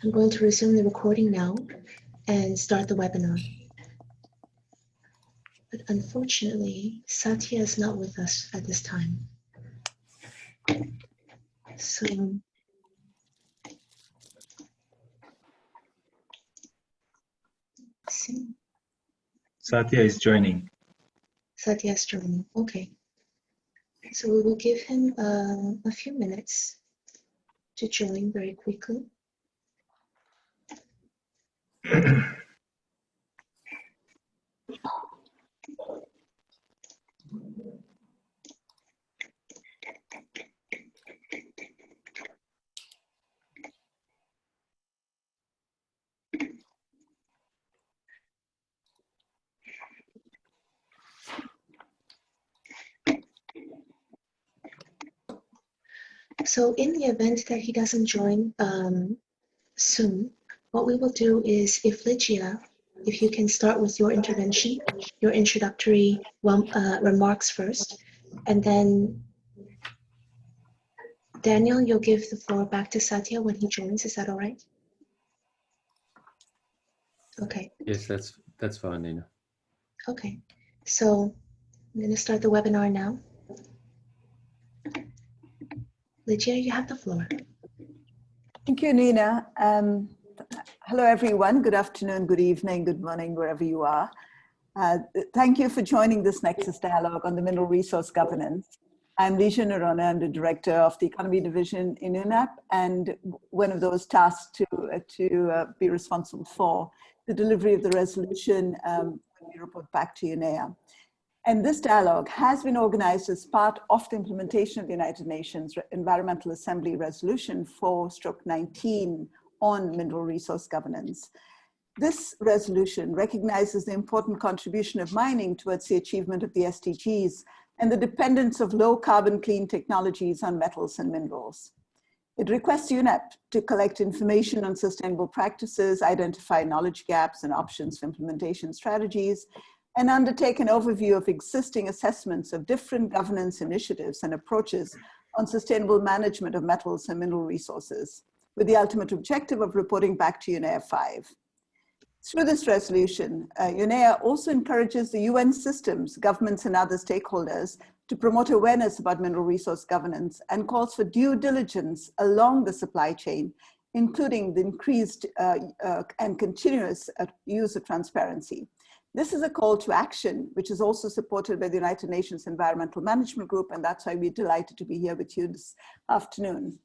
I'm going to resume the recording now and start the webinar. But unfortunately, Satya is not with us at this time. So see. Satya is joining. Satya is joining. Okay. So we will give him a few minutes to join very quickly. So in the event that he doesn't join soon, what we will do is, if Lygia, if you can start with your intervention, your introductory remarks first, and then Daniel, you'll give the floor back to Satya when he joins. Is that all right? Okay. Yes, that's fine, Nina. Okay. So I'm going to start the webinar now. Lygia, you have the floor. Thank you, Nina. Hello, everyone. Good afternoon, good evening, good morning, wherever you are. Thank you for joining this Nexus dialogue on the mineral resource governance. I'm Lygia Nerona. I'm the director of the Economy Division in UNEP, and one of those tasked to be responsible for the delivery of the resolution when we report back to Unai. And this dialogue has been organized as part of the implementation of the United Nations Environmental Assembly Resolution 4/19 on mineral resource governance. This resolution recognizes the important contribution of mining towards the achievement of the SDGs and the dependence of low carbon clean technologies on metals and minerals. It requests UNEP to collect information on sustainable practices, identify knowledge gaps and options for implementation strategies, and undertake an overview of existing assessments of different governance initiatives and approaches on sustainable management of metals and mineral resources, with the ultimate objective of reporting back to UNEA 5. Through this resolution, UNEA also encourages the UN systems, governments and other stakeholders to promote awareness about mineral resource governance and calls for due diligence along the supply chain, including the increased and continuous use of transparency. This is a call to action, which is also supported by the United Nations Environmental Management Group, and that's why we're delighted to be here with you this afternoon.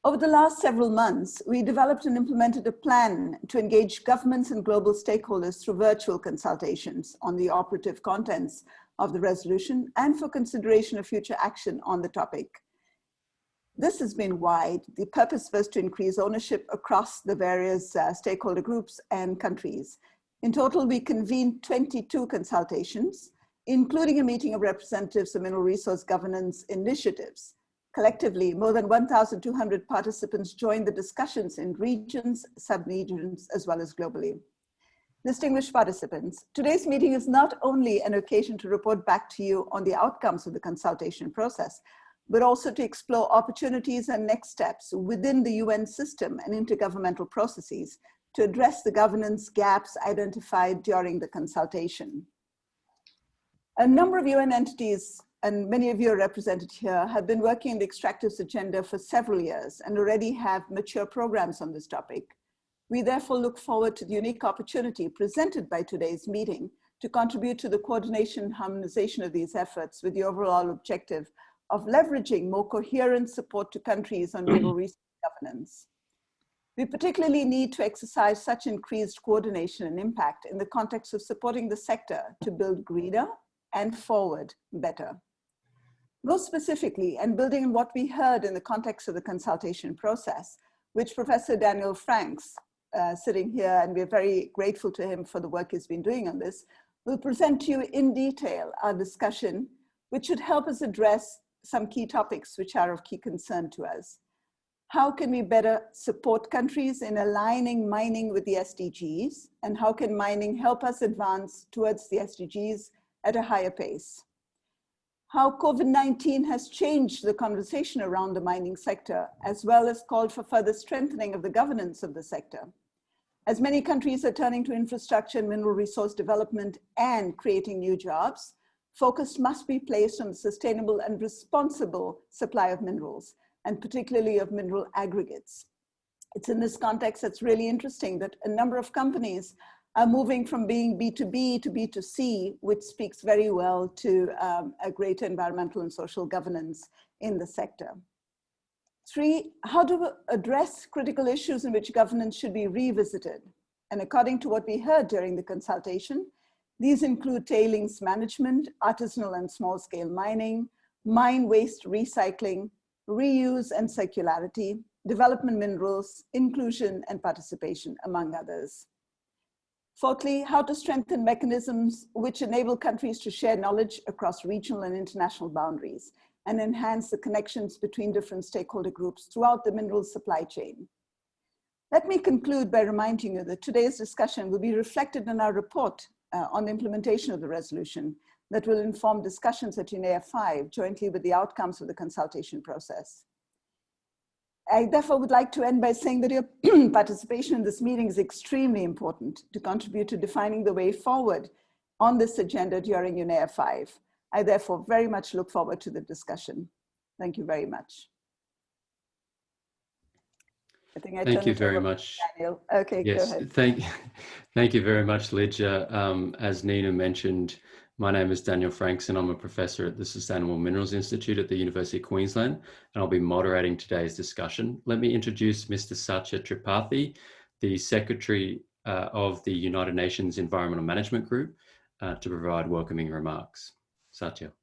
Over the last several months, we developed and implemented a plan to engage governments and global stakeholders through virtual consultations on the operative contents of the resolution and for consideration of future action on the topic. This has been wide. The purpose was to increase ownership across the various stakeholder groups and countries. In total, we convened 22 consultations, including a meeting of representatives of mineral resource governance initiatives. Collectively, more than 1,200 participants joined the discussions in regions, sub-regions, as well as globally. Distinguished participants, today's meeting is not only an occasion to report back to you on the outcomes of the consultation process, but also to explore opportunities and next steps within the UN system and intergovernmental processes to address the governance gaps identified during the consultation. A number of UN entities, and many of you are represented here, have been working on the extractives agenda for several years and already have mature programs on this topic. We therefore look forward to the unique opportunity presented by today's meeting to contribute to the coordination and harmonization of these efforts with the overall objective of leveraging more coherent support to countries on mineral resource governance. We particularly need to exercise such increased coordination and impact in the context of supporting the sector to build greener and forward better. Most specifically, and building on what we heard in the context of the consultation process, which Professor Daniel Franks, sitting here, and we're very grateful to him for the work he's been doing on this, will present to you in detail our discussion, which should help us address some key topics which are of key concern to us. How can we better support countries in aligning mining with the SDGs? And how can mining help us advance towards the SDGs at a higher pace? how COVID-19 has changed the conversation around the mining sector, as well as called for further strengthening of the governance of the sector. As many countries are turning to infrastructure and mineral resource development and creating new jobs, focus must be placed on the sustainable and responsible supply of minerals, and particularly of mineral aggregates. It's in this context that's really interesting that a number of companies are moving from being B2B to B2C, which speaks very well to a greater environmental and social governance in the sector. 3, how to address critical issues in which governance should be revisited. And according to what we heard during the consultation, these include tailings management, artisanal and small-scale mining, mine waste recycling, reuse and circularity, development minerals, inclusion and participation, among others. 4thly, how to strengthen mechanisms which enable countries to share knowledge across regional and international boundaries and enhance the connections between different stakeholder groups throughout the mineral supply chain. Let me conclude by reminding you that today's discussion will be reflected in our report on the implementation of the resolution that will inform discussions at UNEP 5 jointly with the outcomes of the consultation process. I therefore would like to end by saying that your participation in this meeting is extremely important to contribute to defining the way forward on this agenda during UNEP 5. I therefore very much look forward to the discussion. Thank you very much. I think Thank you very much, Daniel. Okay, yes, go ahead. Thank you very much, Lydia. As Nina mentioned, my name is Daniel Franks and I'm a professor at the Sustainable Minerals Institute at the University of Queensland, and I'll be moderating today's discussion. Let me introduce Mr. Satya Tripathi, the Secretary of the United Nations Environmental Management Group, to provide welcoming remarks. Satya.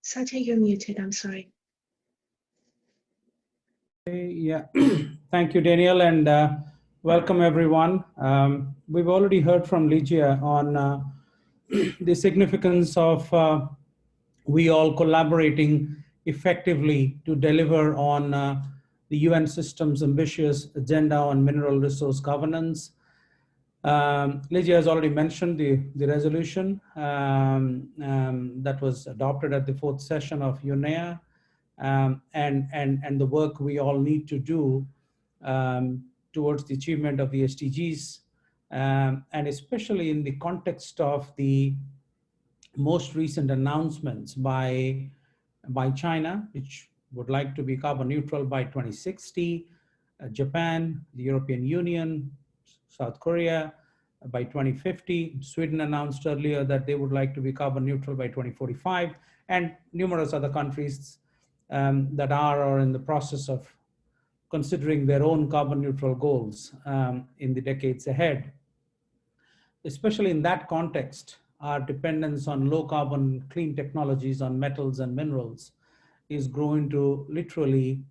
Satya, you're muted, I'm sorry. Yeah, thank you, Daniel, and welcome everyone. We've already heard from Lydia on the significance of we all collaborating effectively to deliver on the UN system's ambitious agenda on mineral resource governance. Lydia has already mentioned the resolution that was adopted at the 4th session of UNEP. And the work we all need to do towards the achievement of the SDGs, and especially in the context of the most recent announcements by China, which would like to be carbon neutral by 2060, Japan, the European Union, South Korea by 2050. Sweden announced earlier that they would like to be carbon neutral by 2045, and numerous other countries that are or in the process of considering their own carbon neutral goals in the decades ahead. Especially in that context, our dependence on low carbon clean technologies on metals and minerals is growing to literally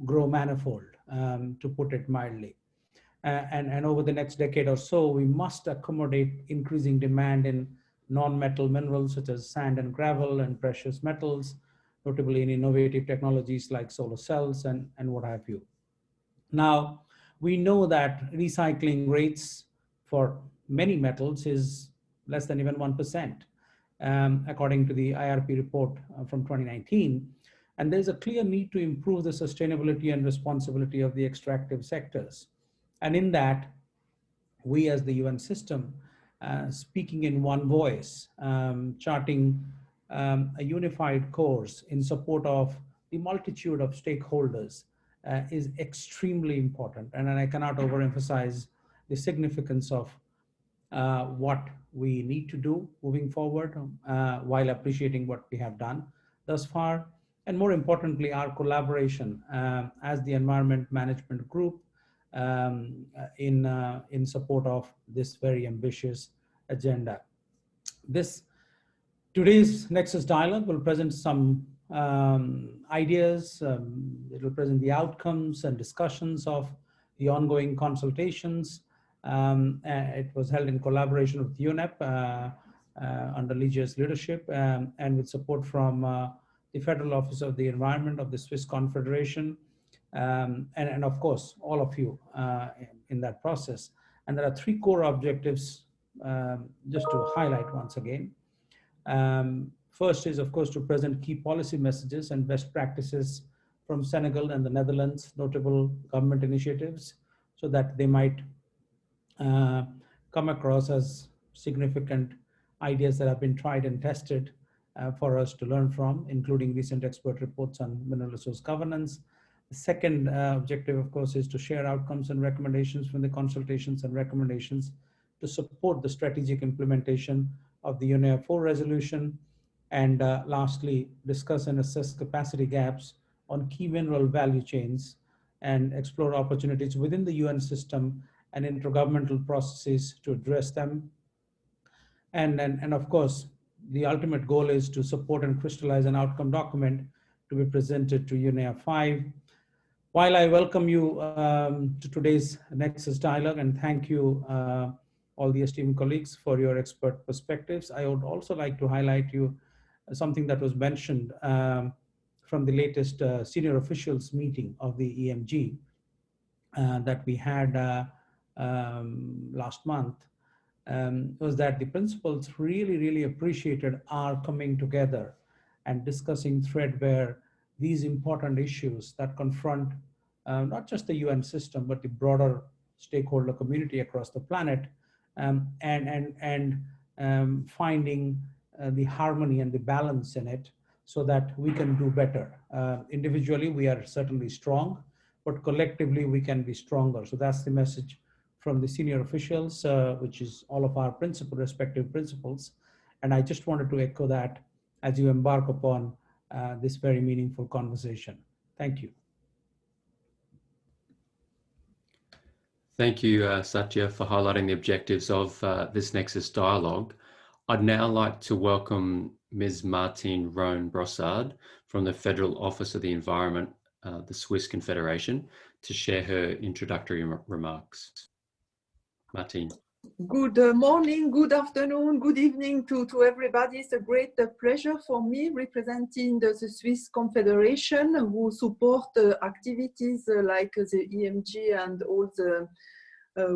grow manifold, to put it mildly. And over the next decade or so, we must accommodate increasing demand in non-metal minerals such as sand and gravel and precious metals, notably in innovative technologies like solar cells and what have you. Now, we know that recycling rates for many metals is less than even 1%, according to the IRP report from 2019. And there's a clear need to improve the sustainability and responsibility of the extractive sectors. And in that, we as the UN system, speaking in one voice, charting a unified course in support of the multitude of stakeholders is extremely important. And I cannot overemphasize the significance of what we need to do moving forward, while appreciating what we have done thus far. And more importantly, our collaboration as the Environment Management Group in support of this very ambitious agenda. Today's Nexus Dialogue will present some ideas. It will present the outcomes and discussions of the ongoing consultations. It was held in collaboration with UNEP under Lydia's leadership and with support from the Federal Office of the Environment of the Swiss Confederation, and of course, all of you in that process. And there are 3 core objectives, just to highlight once again. First is, of course, to present key policy messages and best practices from Senegal and the Netherlands, notable government initiatives, so that they might come across as significant ideas that have been tried and tested for us to learn from, including recent expert reports on mineral resource governance. The second objective, of course, is to share outcomes and recommendations from the consultations and recommendations to support the strategic implementation of the UNEP 4 resolution. And lastly, discuss and assess capacity gaps on key mineral value chains and explore opportunities within the UN system and intergovernmental processes to address them. And of course, the ultimate goal is to support and crystallize an outcome document to be presented to UNEP 5. While I welcome you to today's Nexus dialogue and thank you all the esteemed colleagues for your expert perspectives, I would also like to highlight you something that was mentioned from the latest senior officials meeting of the EMG that we had last month. Was that the principals really appreciated our coming together and discussing threadbare these important issues that confront not just the UN system, but the broader stakeholder community across the planet, and finding the harmony and the balance in it so that we can do better. Individually, we are certainly strong, but collectively we can be stronger. So that's the message from the senior officials, which is all of our respective principles. And I just wanted to echo that as you embark upon this very meaningful conversation. Thank you. Thank you, Satya, for highlighting the objectives of this Nexus dialogue. I'd now like to welcome Ms. Martine Rohn-Brossard from the Federal Office of the Environment, the Swiss Confederation, to share her introductory remarks. Martine. Good morning, good afternoon, good evening to everybody. It's a great pleasure for me representing the Swiss Confederation, who support activities like the EMG and all the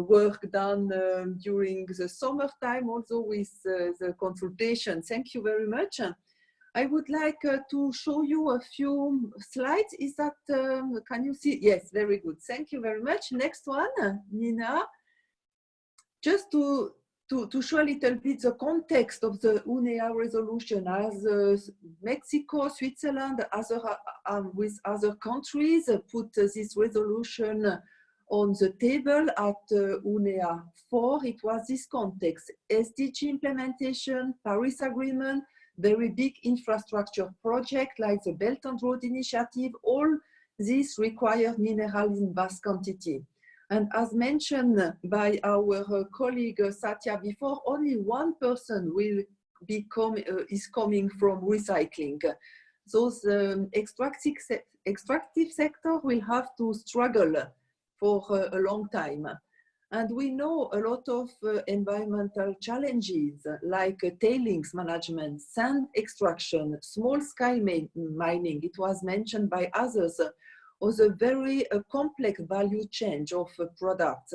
work done during the summertime, also with the consultation. Thank you very much. I would like to show you a few slides. Is that, can you see? Yes, very good. Thank you very much. Next one, Nina. Just to show a little bit the context of the UNEA resolution, as Mexico, Switzerland, with other countries put this resolution on the table at UNEA 4, it was this context: SDG implementation, Paris Agreement, very big infrastructure project like the Belt and Road Initiative. All this required minerals in vast quantity. And as mentioned by our colleague Satya before, only 1% will is coming from recycling. So the extractive sector will have to struggle for a long time. And we know a lot of environmental challenges like tailings management, sand extraction, small-scale mining, it was mentioned by others, or the very complex value chain of products.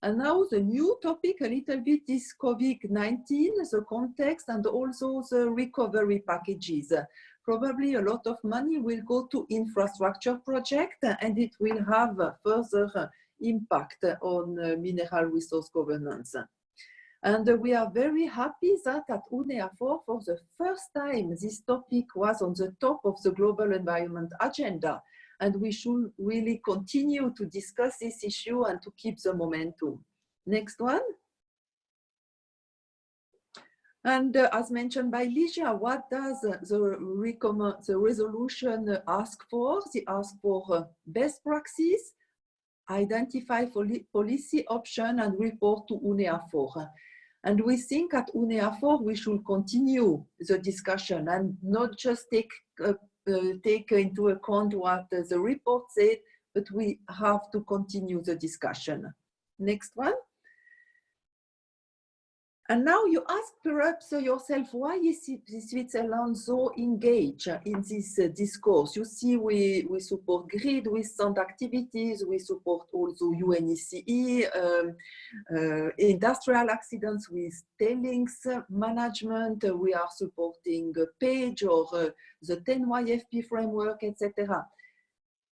And now the new topic a little bit is COVID-19, the context, and also the recovery packages. Probably a lot of money will go to infrastructure projects, and it will have further impact on mineral resource governance. And we are very happy that at UNEA 4, for the first time, this topic was on the top of the global environment agenda. And we should really continue to discuss this issue and to keep the momentum. Next one. And as mentioned by Ligia, what does the resolution ask for? They ask for best practice, identify policy option, and report to UNEA 4. And we think at UNEA 4 we should continue the discussion and not just take into account what the report said, but we have to continue the discussion. Next one. And now you ask perhaps yourself, why is Switzerland so engaged in this discourse? You see, we support grid with sound activities, we support also UNECE, industrial accidents with tailings management, we are supporting PAGE or the 10YFP framework, etc.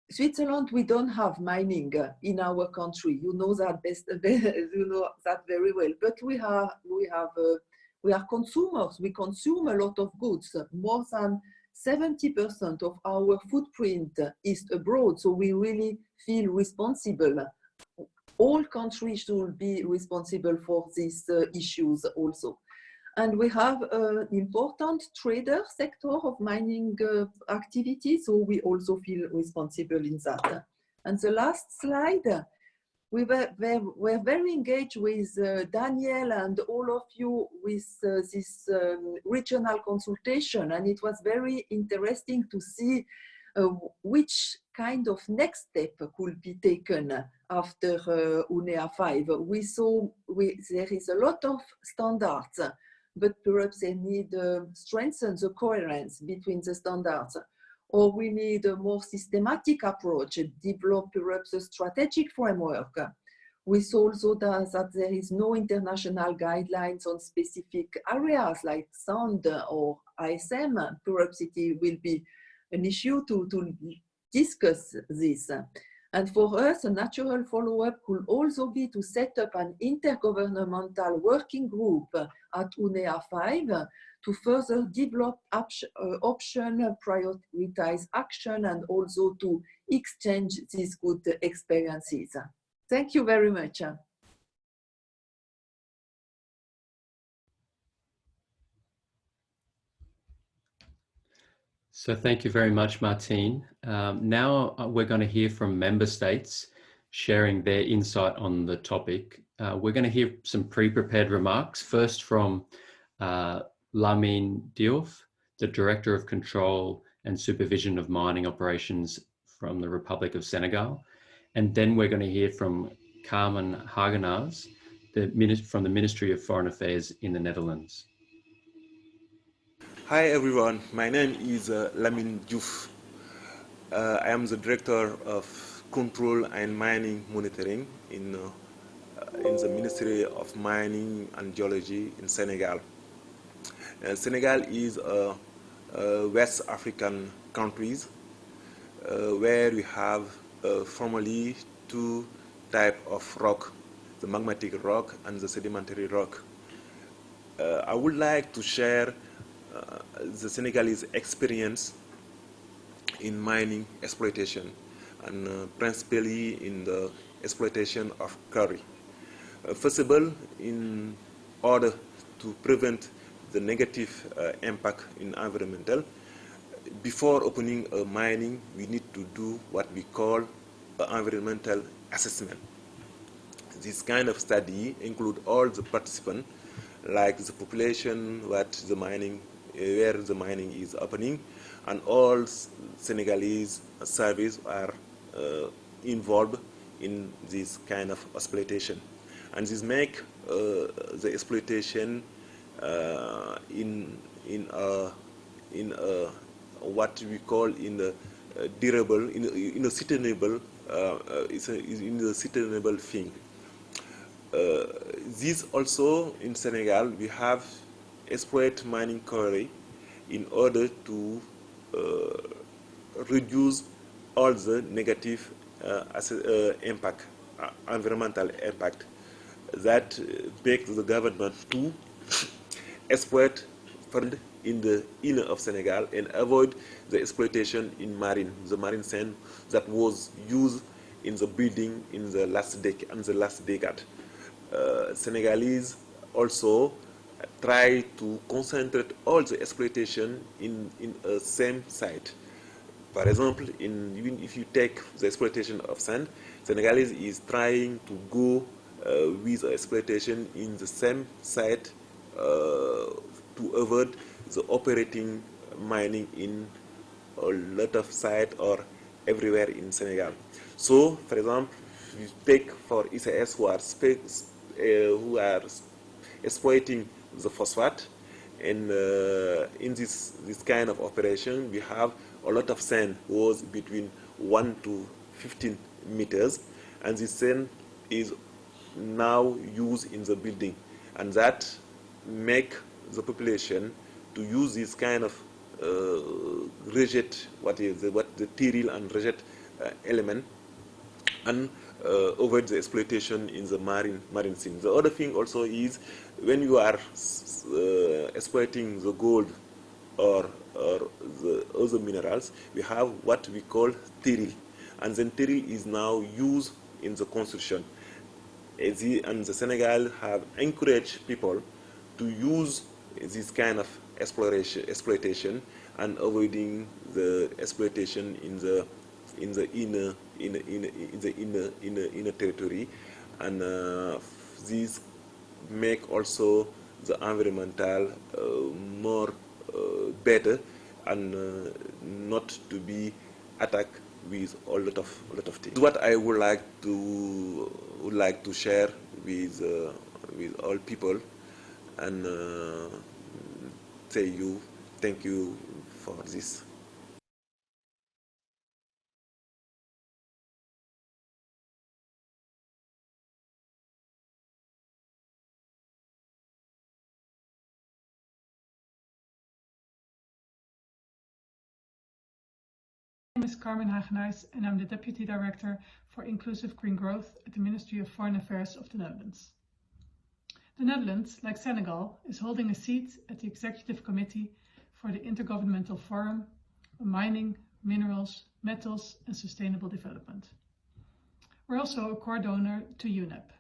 Switzerland, we don't have mining in our country. You know that you know that very well. But we are consumers. We consume a lot of goods. More than 70% of our footprint is abroad. So we really feel responsible. All countries should be responsible for these issues also. And we have an important trader sector of mining activity, so we also feel responsible in that. And the last slide, we were very engaged with Daniel and all of you with this regional consultation, and it was very interesting to see which kind of next step could be taken after UNEA 5. We saw there is a lot of standards, but perhaps they need to strengthen the coherence between the standards. Or we need a more systematic approach, develop perhaps a strategic framework. We saw also that there is no international guidelines on specific areas like sound or ISM. Perhaps it will be an issue to discuss this. And for us, a natural follow-up could also be to set up an intergovernmental working group at UNEA 5 to further develop option, prioritize action, and also to exchange these good experiences. Thank you very much. So thank you very much, Martine. Now we're going to hear from member states sharing their insight on the topic. We're going to hear some pre-prepared remarks, first from Lamine Diouf, the Director of Control and Supervision of Mining Operations from the Republic of Senegal. And then we're going to hear from Carmen Hagenaars, from the Ministry of Foreign Affairs in the Netherlands. Hi everyone, my name is Lamine Diouf. I am the Director of Control and Mining Monitoring in the Ministry of Mining and Geology in Senegal. Senegal is a West African country where we have formally two types of rock, the magmatic rock and the sedimentary rock. I would like to share the Senegalese experience in mining exploitation and principally in the exploitation of curry. First of all, in order to prevent the negative impact in environmental, before opening a mining, we need to do what we call an environmental assessment. This kind of study includes all the participants, like the population, where the mining is opening, and all Senegalese services are involved in this kind of exploitation. And this make the exploitation in what we call durable, in a sustainable, in the sustainable thing. This also in Senegal we have exploit mining quarry in order to reduce all the negative impact, environmental impact that makes the government to exploit fund in the inner of Senegal and avoid the exploitation in the marine sand that was used in the building in the last decade. Senegalese also try to concentrate all the exploitation in a same site. For example, even if you take the exploitation of sand, Senegalese is trying to go with exploitation in the same site to avoid the operating mining in a lot of sites or everywhere in Senegal. So, for example, you take for ICS who are exploiting the phosphate. And in this kind of operation, we have a lot of sand was between 1 to 15 meters, and this sand is now used in the building, and that make the population to use this kind of rigid, what the terreal and rigid element, and avoid the exploitation in the marine scene. The other thing also is when you are exploiting the gold or the other minerals, we have what we call terreal, and then terreal is now used in the construction. And the Senegal have encouraged people to use this kind of exploitation and avoiding the exploitation in the inner territory, and these make also the environmental more better, and not to be attacked with a lot of things. What I would like to share with all people, and thank you for this. My name is Carmen Hagenaars, and I'm the Deputy Director for Inclusive Green Growth at the Ministry of Foreign Affairs of the Netherlands. The Netherlands, like Senegal, is holding a seat at the Executive Committee for the Intergovernmental Forum on Mining, Minerals, Metals and Sustainable Development. We're also a core donor to UNEP,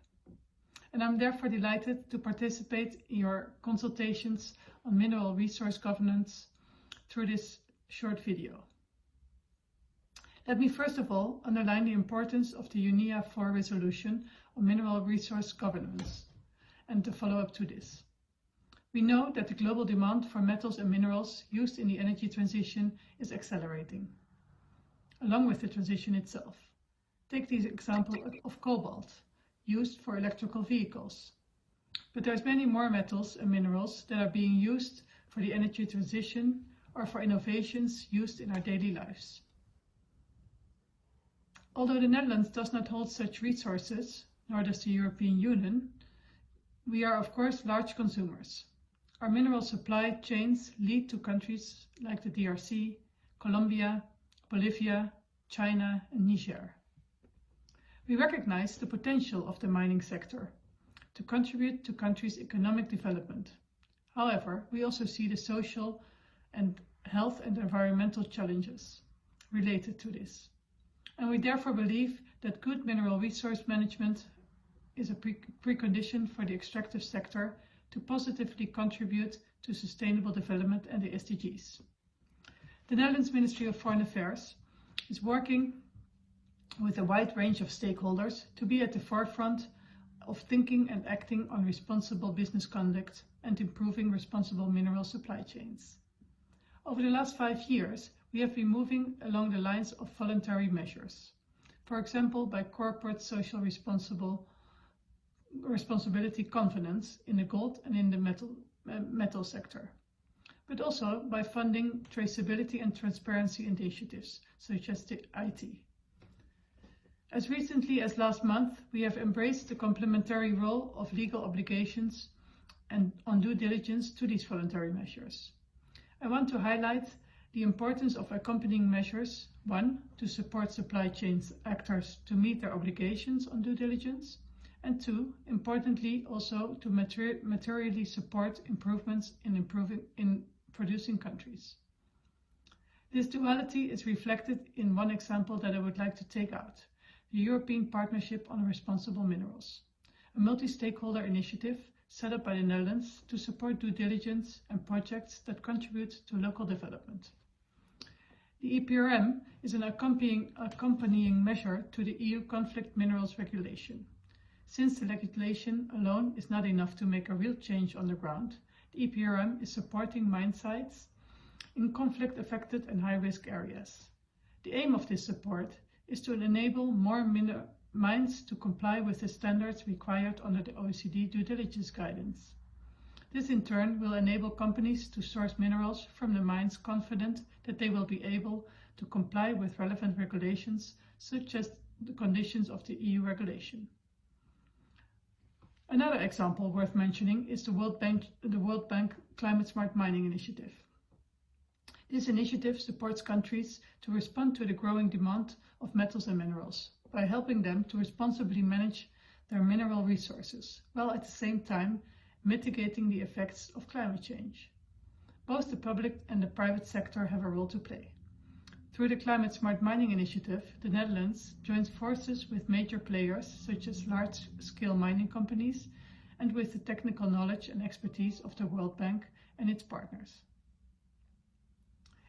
and I'm therefore delighted to participate in your consultations on mineral resource governance through this short video. Let me first of all underline the importance of the UNEP 4 resolution on mineral resource governance and the follow-up to this. We know that the global demand for metals and minerals used in the energy transition is accelerating, along with the transition itself. Take the example of cobalt, used for electrical vehicles. But there's many more metals and minerals that are being used for the energy transition or for innovations used in our daily lives. Although the Netherlands does not hold such resources, nor does the European Union, we are of course large consumers. Our mineral supply chains lead to countries like the DRC, Colombia, Bolivia, China and Niger. We recognize the potential of the mining sector to contribute to countries' economic development. However, we also see the social and health and environmental challenges related to this. And we therefore believe that good mineral resource management is a precondition for the extractive sector to positively contribute to sustainable development and the SDGs. The Netherlands Ministry of Foreign Affairs is working with a wide range of stakeholders to be at the forefront of thinking and acting on responsible business conduct and improving responsible mineral supply chains. Over the last 5 years, we have been moving along the lines of voluntary measures, for example by corporate social responsibility confidence in the gold and in the metal sector, but also by funding traceability and transparency initiatives such as the IT. As recently as last month, we have embraced the complementary role of legal obligations and on due diligence to these voluntary measures. I want to highlight the importance of accompanying measures, 1, to support supply chains actors to meet their obligations on due diligence, and 2, importantly also to materially support improvements in producing countries. This duality is reflected in one example that I would like to take out, the European Partnership on Responsible Minerals, a multi-stakeholder initiative set up by the Netherlands to support due diligence and projects that contribute to local development. The EPRM is an accompanying measure to the EU Conflict Minerals Regulation. Since the legislation alone is not enough to make a real change on the ground, the EPRM is supporting mine sites in conflict-affected and high-risk areas. The aim of this support is to enable more mines to comply with the standards required under the OECD due diligence guidance, This in turn will enable companies to source minerals from the mines confident that they will be able to comply with relevant regulations, such as the conditions of the EU regulation. Another example worth mentioning is the World Bank Climate Smart Mining Initiative. This initiative supports countries to respond to the growing demand of metals and minerals by helping them to responsibly manage their mineral resources, while at the same time mitigating the effects of climate change. Both the public and the private sector have a role to play. Through the Climate Smart Mining Initiative, the Netherlands joins forces with major players such as large-scale mining companies and with the technical knowledge and expertise of the World Bank and its partners.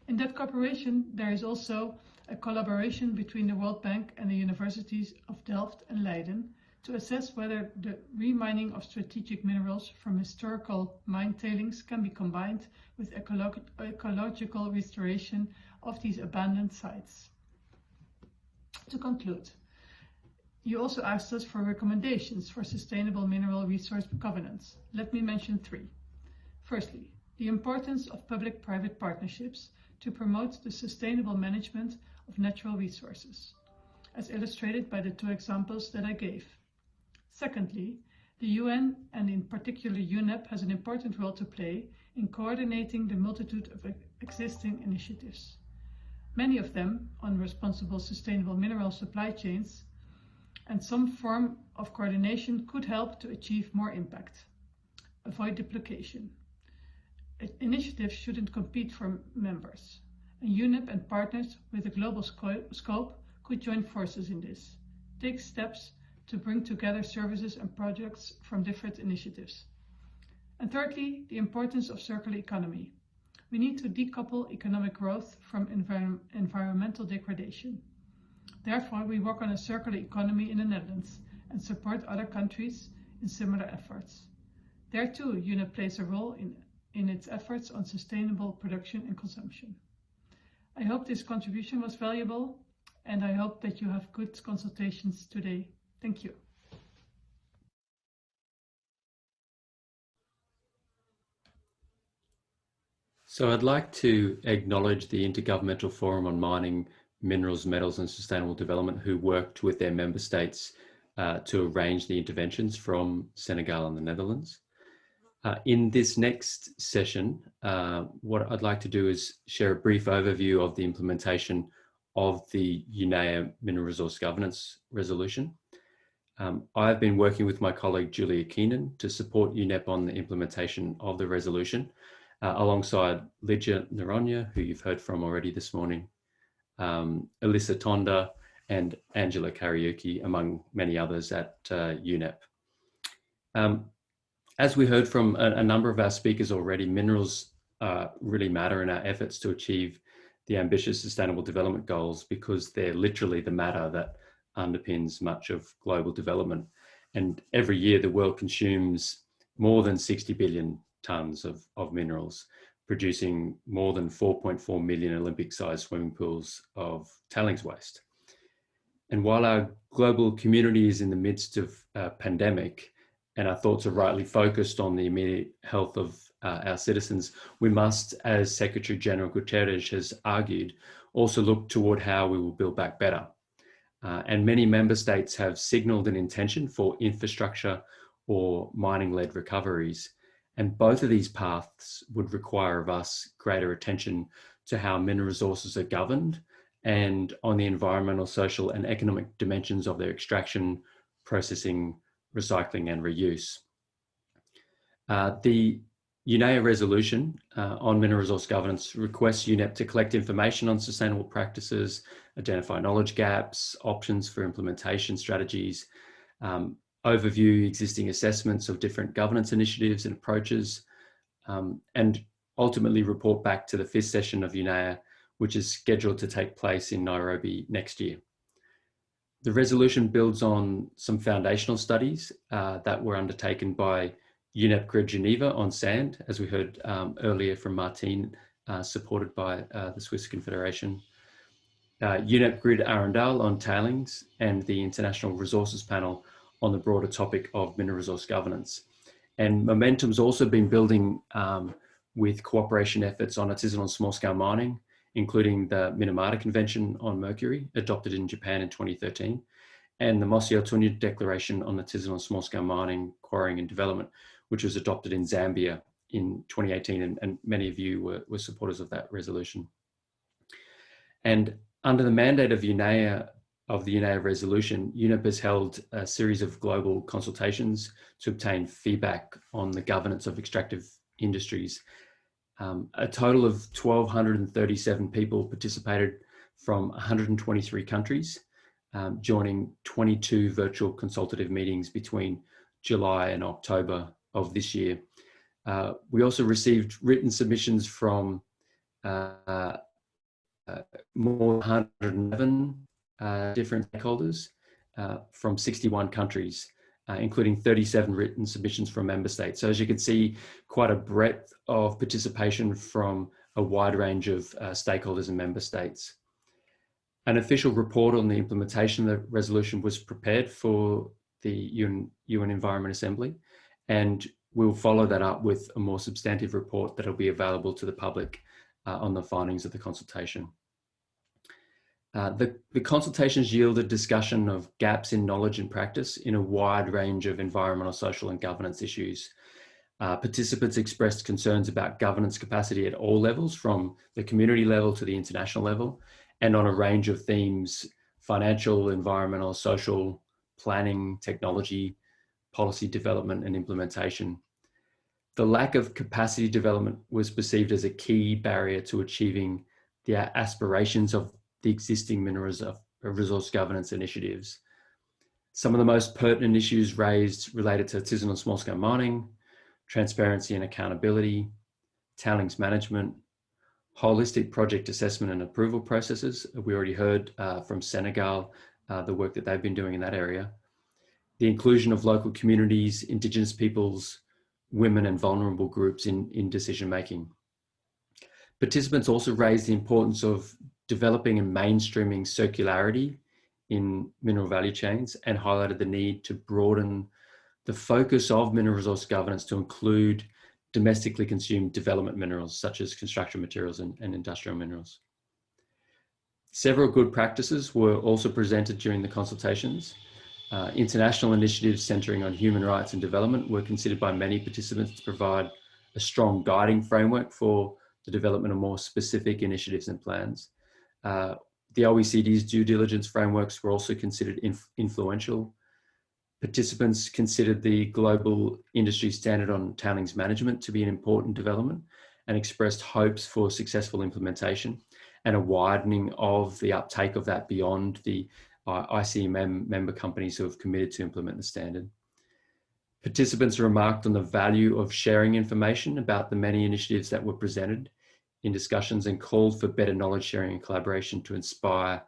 In that cooperation, there is also a collaboration between the World Bank and the universities of Delft and Leiden to assess whether the remining of strategic minerals from historical mine tailings can be combined with ecological restoration of these abandoned sites. To conclude, you also asked us for recommendations for sustainable mineral resource governance. Let me mention three. Firstly, the importance of public-private partnerships to promote the sustainable management of natural resources, as illustrated by the two examples that I gave. Secondly, the UN, and in particular UNEP, has an important role to play in coordinating the multitude of existing initiatives. Many of them on responsible sustainable mineral supply chains, and some form of coordination could help to achieve more impact. Avoid duplication. Initiatives shouldn't compete for members, and UNEP and partners with a global scope could join forces in this. Take steps to bring together services and projects from different initiatives. And thirdly, the importance of circular economy. We need to decouple economic growth from environmental degradation. Therefore, we work on a circular economy in the Netherlands and support other countries in similar efforts. There too, UNEP plays a role in its efforts on sustainable production and consumption. I hope this contribution was valuable, and I hope that you have good consultations today. Thank you. So I'd like to acknowledge the Intergovernmental Forum on Mining, Minerals, Metals and Sustainable Development, who worked with their member states to arrange the interventions from Senegal and the Netherlands. In this next session, what I'd like to do is share a brief overview of the implementation of the Unai Mineral Resource Governance Resolution. I've been working with my colleague Julia Keenan to support UNEP on the implementation of the resolution, alongside Lydia Naronia, who you've heard from already this morning, Illicit and Angela Kariuki, among many others at UNEP. As we heard from a number of our speakers already, minerals really matter in our efforts to achieve the ambitious sustainable development goals, because they're literally the matter that underpins much of global development. And every year the world consumes more than 60 billion tonnes of minerals, producing more than 4.4 million Olympic-sized swimming pools of tailings waste. And while our global community is in the midst of a pandemic, and our thoughts are rightly focused on the immediate health of our citizens, we must, as Secretary General Guterres has argued, also look toward how we will build back better. And many member states have signalled an intention for infrastructure or mining-led recoveries. And both of these paths would require of us greater attention to how mineral resources are governed and on the environmental, social and economic dimensions of their extraction, processing, recycling and reuse. The Unai resolution on mineral resource governance requests UNEP to collect information on sustainable practices, identify knowledge gaps, options for implementation strategies, overview existing assessments of different governance initiatives and approaches, and ultimately report back to the 5th session of Unai, which is scheduled to take place in Nairobi next year. The resolution builds on some foundational studies that were undertaken by UNEP Grid Geneva on sand, as we heard earlier from Martine, supported by the Swiss Confederation, UNEP Grid Arundel on tailings, and the International Resources Panel on the broader topic of mineral resource governance. And momentum's also been building with cooperation efforts on artisanal and small-scale mining, including the Minamata Convention on Mercury, adopted in Japan in 2013, and the Mosi Otunya Declaration on Artisanal and Small-Scale Mining, Quarrying and Development, which was adopted in Zambia in 2018, and many of you were supporters of that resolution. And under the mandate of UNEA, of the Unai resolution, UNEP has held a series of global consultations to obtain feedback on the governance of extractive industries. A total of 1,237 people participated from 123 countries, joining 22 virtual consultative meetings between July and October of this year. We also received written submissions from more than 111 different stakeholders from 61 countries, including 37 written submissions from member states. So as you can see, quite a breadth of participation from a wide range of stakeholders and member states. An official report on the implementation of the resolution was prepared for the UN Environment Assembly, and we'll follow that up with a more substantive report that will be available to the public on the findings of the consultation. The consultations yielded discussion of gaps in knowledge and practice in a wide range of environmental, social and governance issues. Participants expressed concerns about governance capacity at all levels, from the community level to the international level, and on a range of themes: financial, environmental, social, planning, technology, policy development and implementation. The lack of capacity development was perceived as a key barrier to achieving the aspirations of the existing mineral resource governance initiatives. Some of the most pertinent issues raised related to artisanal and small-scale mining, transparency and accountability, tailings management, holistic project assessment and approval processes. We already heard from Senegal, the work that they've been doing in that area. The inclusion of local communities, Indigenous peoples, women and vulnerable groups in decision-making. Participants also raised the importance of developing and mainstreaming circularity in mineral value chains, and highlighted the need to broaden the focus of mineral resource governance to include domestically consumed development minerals, such as construction materials and industrial minerals. Several good practices were also presented during the consultations. International initiatives centering on human rights and development were considered by many participants to provide a strong guiding framework for the development of more specific initiatives and plans. The OECD's due diligence frameworks were also considered influential. Participants considered the global industry standard on tailings management to be an important development, and expressed hopes for successful implementation and a widening of the uptake of that beyond the ICMM member companies who have committed to implement the standard. Participants remarked on the value of sharing information about the many initiatives that were presented in discussions, and called for better knowledge sharing and collaboration to inspire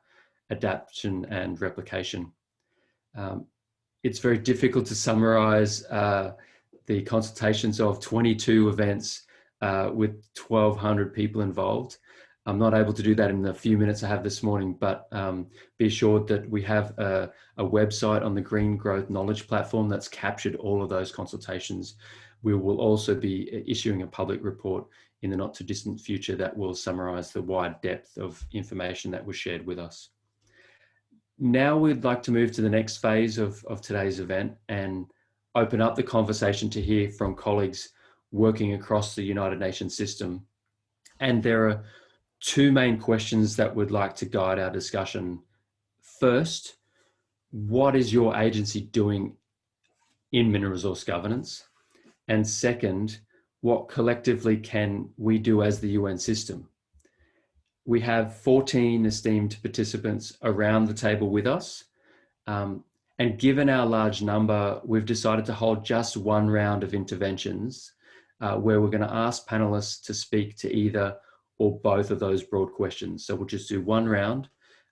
adaptation and replication. It's very difficult to summarize the consultations of 22 events with 1,200 people involved. I'm not able to do that in the few minutes I have this morning, but be assured that we have a website on the Green Growth Knowledge Platform that's captured all of those consultations. We will also be issuing a public report in the not too distant future that will summarize the wide depth of information that was shared with us. Now we'd like to move to the next phase of today's event and open up the conversation to hear from colleagues working across the United Nations system. And there are two main questions that we'd like to guide our discussion. First, what is your agency doing in mineral resource governance? And second, what collectively can we do as the UN system? We have 14 esteemed participants around the table with us. And given our large number, we've decided to hold just one round of interventions where we're going to ask panelists to speak to either or both of those broad questions. So we'll just do one round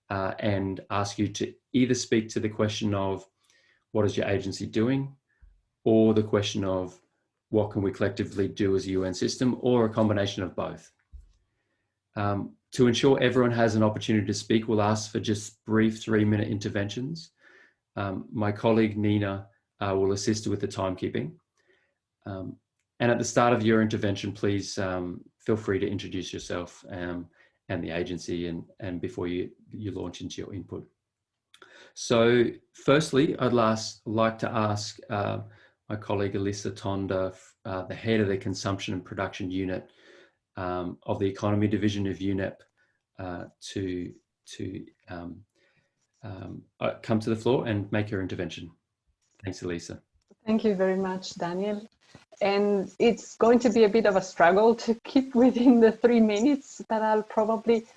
and ask you to either speak to the question of what is your agency doing, or the question of what can we collectively do as a UN system, or a combination of both. To ensure everyone has an opportunity to speak, we'll ask for just brief 3-minute interventions. My colleague Nina will assist with the timekeeping. And at the start of your intervention, please feel free to introduce yourself and the agency and before you launch into your input. So firstly, I'd like to ask my colleague Elisa Tonda, the head of the Consumption and Production Unit of the Economy Division of UNEP, to come to the floor and make your intervention. Thanks, Elisa. Thank you very much, Daniel. And it's going to be a bit of a struggle to keep within the 3 minutes, but I'll probably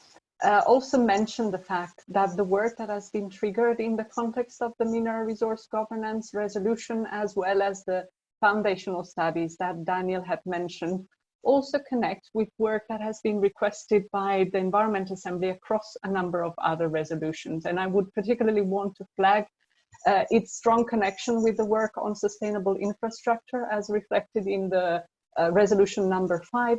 also mention the fact that the work that has been triggered in the context of the Mineral Resource Governance Resolution, as well as the foundational studies that Daniel had mentioned, also connect with work that has been requested by the Environment Assembly across a number of other resolutions. And I would particularly want to flag its strong connection with the work on sustainable infrastructure as reflected in the resolution number 5,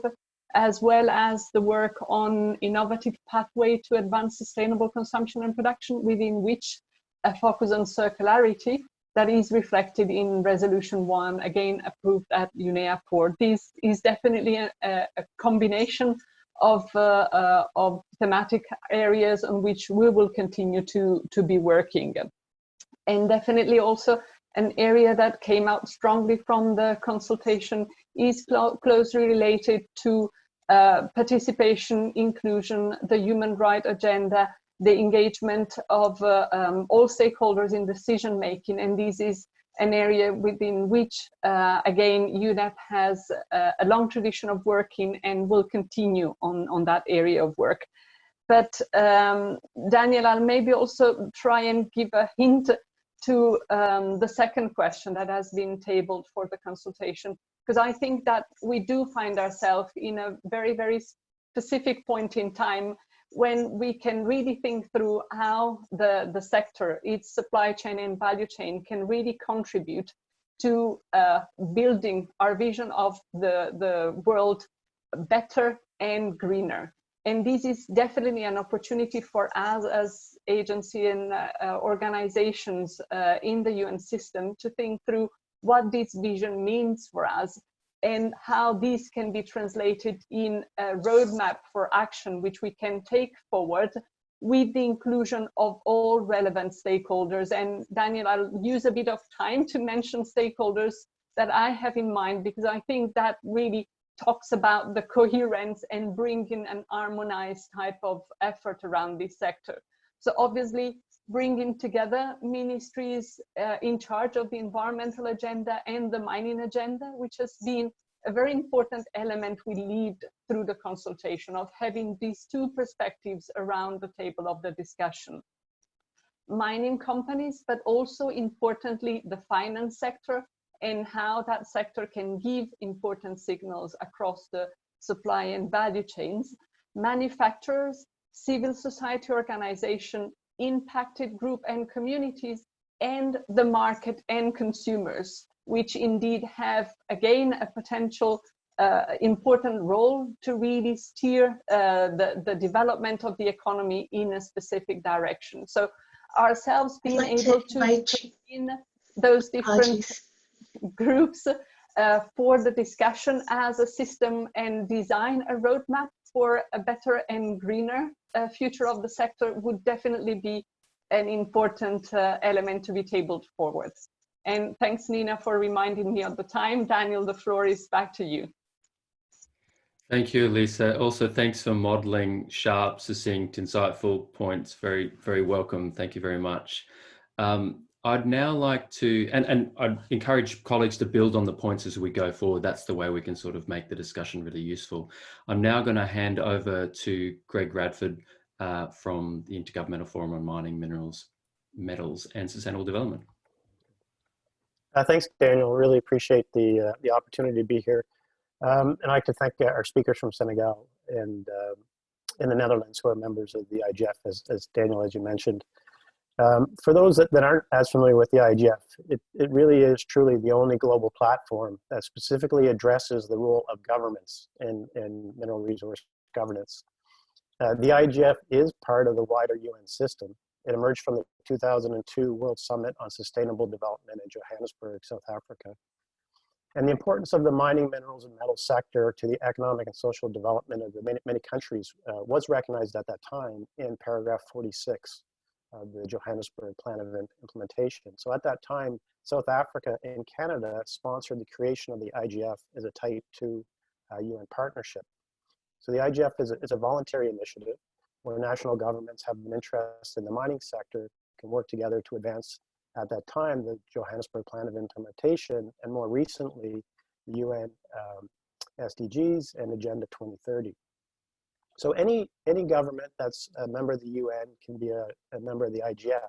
as well as the work on innovative pathway to advance sustainable consumption and production, within which a focus on circularity that is reflected in resolution 1, again approved at UNEP. This is definitely a combination of thematic areas on which we will continue to be working. And definitely also an area that came out strongly from the consultation is closely related to participation, inclusion, the human rights agenda, the engagement of all stakeholders in decision making. And this is an area within which, again, UNEP has a long tradition of working and will continue on that area of work. But Daniel, I'll maybe also try and give a hint to the second question that has been tabled for the consultation, because I think that we do find ourselves in a very, very specific point in time when we can really think through how the sector, its supply chain and value chain, can really contribute to building our vision of the world better and greener. And this is definitely an opportunity for us as agency and organizations in the UN system to think through what this vision means for us and how this can be translated in a roadmap for action, which we can take forward with the inclusion of all relevant stakeholders. And Daniel, I'll use a bit of time to mention stakeholders that I have in mind, because I think that really talks about the coherence and bringing an harmonized type of effort around this sector. So obviously bringing together ministries in charge of the environmental agenda and the mining agenda, which has been a very important element we lead through the consultation, of having these two perspectives around the table of the discussion. Mining companies, but also importantly, the finance sector, and how that sector can give important signals across the supply and value chains, manufacturers, civil society organization, impacted group and communities, and the market and consumers, which indeed have, again, a potential important role to really steer the development of the economy in a specific direction. So ourselves being able to put in those different groups for the discussion as a system and design a roadmap for a better and greener future of the sector would definitely be an important element to be tabled forward. And thanks, Nina, for reminding me of the time. Daniel, the floor is back to you. Thank you, Lisa. Also, thanks for modeling sharp, succinct, insightful points. Very, very welcome. Thank you very much. I'd now like to, and I'd encourage colleagues to build on the points as we go forward. That's the way we can sort of make the discussion really useful. I'm now going to hand over to Greg Radford from the Intergovernmental Forum on Mining, Minerals, Metals and Sustainable Development. Thanks, Daniel. Really appreciate the opportunity to be here. And I'd like to thank our speakers from Senegal and in the Netherlands who are members of the IGF, as Daniel, as you mentioned. For those that aren't as familiar with the IGF, it really is truly the only global platform that specifically addresses the role of governments in mineral resource governance. The IGF is part of the wider UN system. It emerged from the 2002 World Summit on Sustainable Development in Johannesburg, South Africa. And the importance of the mining, minerals, and metals sector to the economic and social development of the many countries was recognized at that time in paragraph 46 of the Johannesburg Plan of Implementation. So at that time, South Africa and Canada sponsored the creation of the IGF as a Type 2 UN partnership. So the IGF is a voluntary initiative where national governments have an interest in the mining sector can work together to advance, at that time, the Johannesburg Plan of Implementation, and more recently, the UN SDGs and Agenda 2030. So any government that's a member of the UN can be a member of the IGF.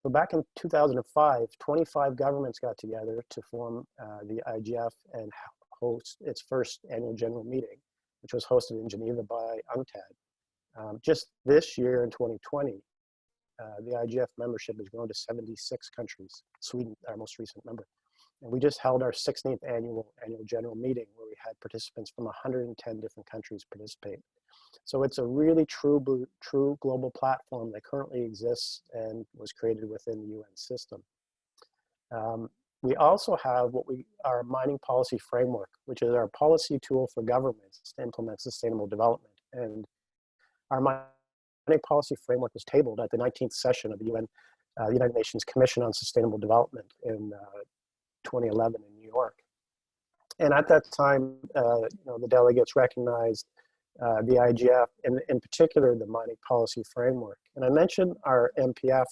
So back in 2005, 25 governments got together to form the IGF and host its first annual general meeting, which was hosted in Geneva by UNCTAD. Just this year in 2020, the IGF membership has grown to 76 countries, Sweden, our most recent member. And we just held our 16th annual general meeting where we had participants from 110 different countries participate. So it's a really true global platform that currently exists and was created within the UN system. We also have our mining policy framework, which is our policy tool for governments to implement sustainable development. And our mining policy framework was tabled at the 19th session of the United Nations Commission on Sustainable Development in 2011 in New York. And at that time, the delegates recognized the IGF, and in particular, the mining policy framework. And I mentioned our MPF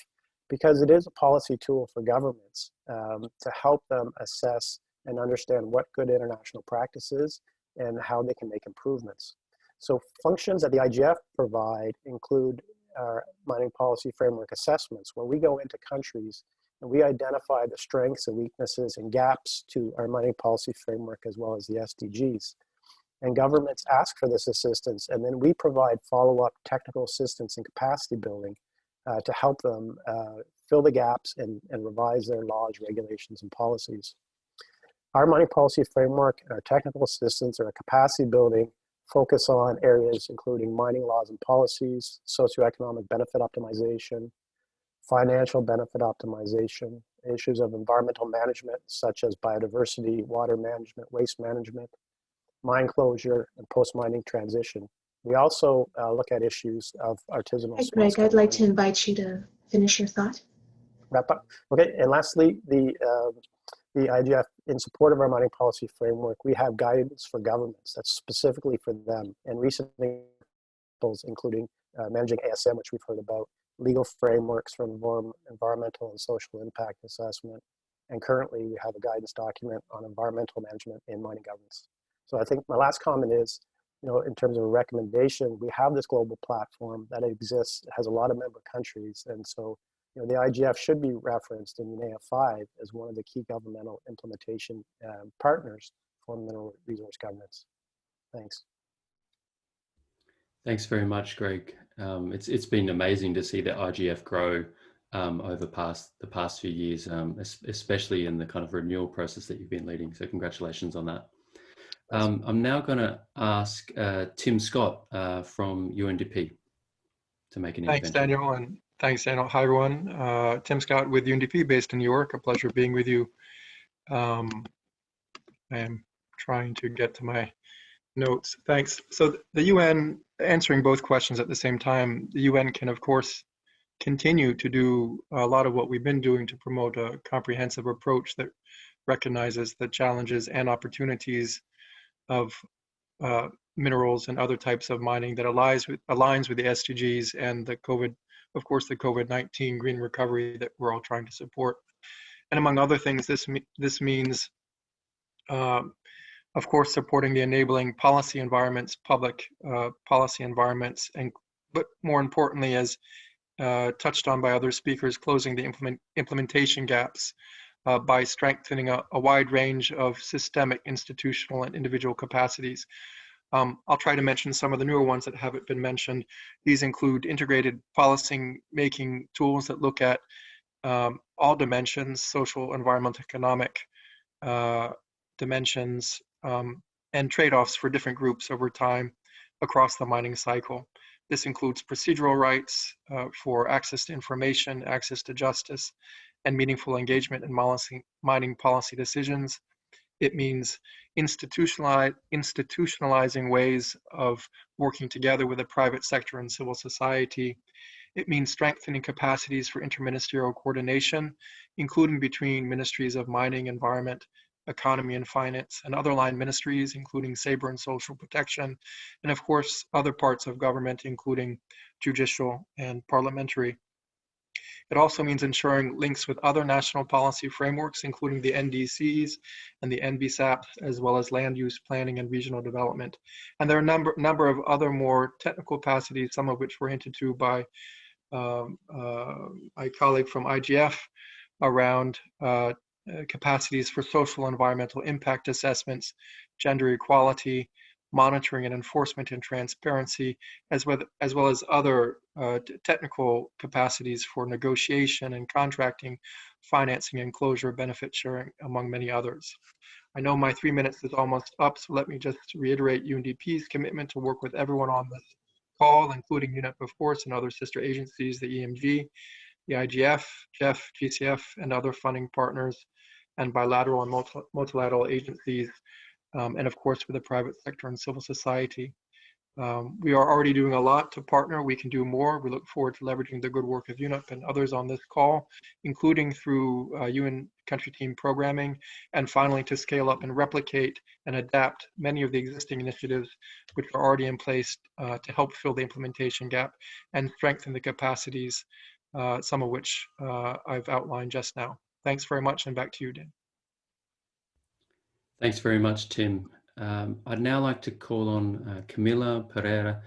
because it is a policy tool for governments to help them assess and understand what good international practice is and how they can make improvements. So functions that the IGF provide include our mining policy framework assessments, where we go into countries and we identify the strengths and weaknesses and gaps to our mining policy framework as well as the SDGs. And governments ask for this assistance, and then we provide follow-up technical assistance and capacity building to help them fill the gaps and revise their laws, regulations, and policies. Our mining policy framework and our technical assistance or capacity building focus on areas including mining laws and policies, socioeconomic benefit optimization, financial benefit optimization, issues of environmental management such as biodiversity, water management, waste management, mine closure, and post-mining transition. We also look at issues of artisanal. Hi, Greg, I'd like to invite you to finish your thought. Wrap up. Okay, and lastly, the IGF, in support of our mining policy framework, we have guidance for governments that's specifically for them, and recent examples including managing ASM, which we've heard about, legal frameworks for environmental and social impact assessment, and currently we have a guidance document on environmental management in mining governance. So I think my last comment is, in terms of a recommendation, we have this global platform that exists, has a lot of member countries, and so the IGF should be referenced in UNEP 5 as one of the key governmental implementation partners for mineral resource governance. Thanks. Thanks very much, Greg. It's been amazing to see the IGF grow over the past few years, especially in the kind of renewal process that you've been leading. So congratulations on that. I'm now going to ask Tim Scott from UNDP to make an intervention. Thanks, Daniel, and thanks, Daniel. Hi, everyone. Tim Scott with UNDP, based in New York. A pleasure being with you. I am trying to get to my notes. Thanks. So the UN, answering both questions at the same time, the UN can, of course, continue to do a lot of what we've been doing to promote a comprehensive approach that recognizes the challenges and opportunities of minerals and other types of mining that aligns with the SDGs and the COVID-19 green recovery that we're all trying to support. And among other things, this means, of course, supporting the enabling policy environments, public policy environments, but more importantly, as touched on by other speakers, closing the implementation gaps by strengthening a wide range of systemic, institutional, and individual capacities. I'll try to mention some of the newer ones that haven't been mentioned. These include integrated policy-making tools that look at all dimensions, social, environmental, economic dimensions, and trade-offs for different groups over time across the mining cycle. This includes procedural rights for access to information, access to justice, and meaningful engagement in mining policy decisions. It means institutionalizing ways of working together with the private sector and civil society. It means strengthening capacities for interministerial coordination, including between ministries of mining, environment, economy and finance, and other line ministries, including SABRE and social protection, and of course, other parts of government, including judicial and parliamentary. It also means ensuring links with other national policy frameworks, including the NDCs and the NBSAP, as well as land use planning and regional development. And there are a number of other more technical capacities, some of which were hinted to by my colleague from IGF around capacities for social environmental impact assessments, gender equality, monitoring and enforcement and transparency, as well as other technical capacities for negotiation and contracting, financing and closure, benefit sharing, among many others. I know my 3 minutes is almost up, so let me just reiterate UNDP's commitment to work with everyone on this call, including UNEP, of course, and other sister agencies, the EMG, the IGF, GEF, GCF, and other funding partners, and bilateral and multilateral agencies, and of course with the private sector and civil society. We are already doing a lot to partner. We can do more. We look forward to leveraging the good work of UNEP and others on this call, including through UN country team programming, and finally to scale up and replicate and adapt many of the existing initiatives which are already in place to help fill the implementation gap and strengthen the capacities, some of which I've outlined just now. Thanks very much, and back to you, Dan. Thanks very much, Tim. I'd now like to call on Camila Pereira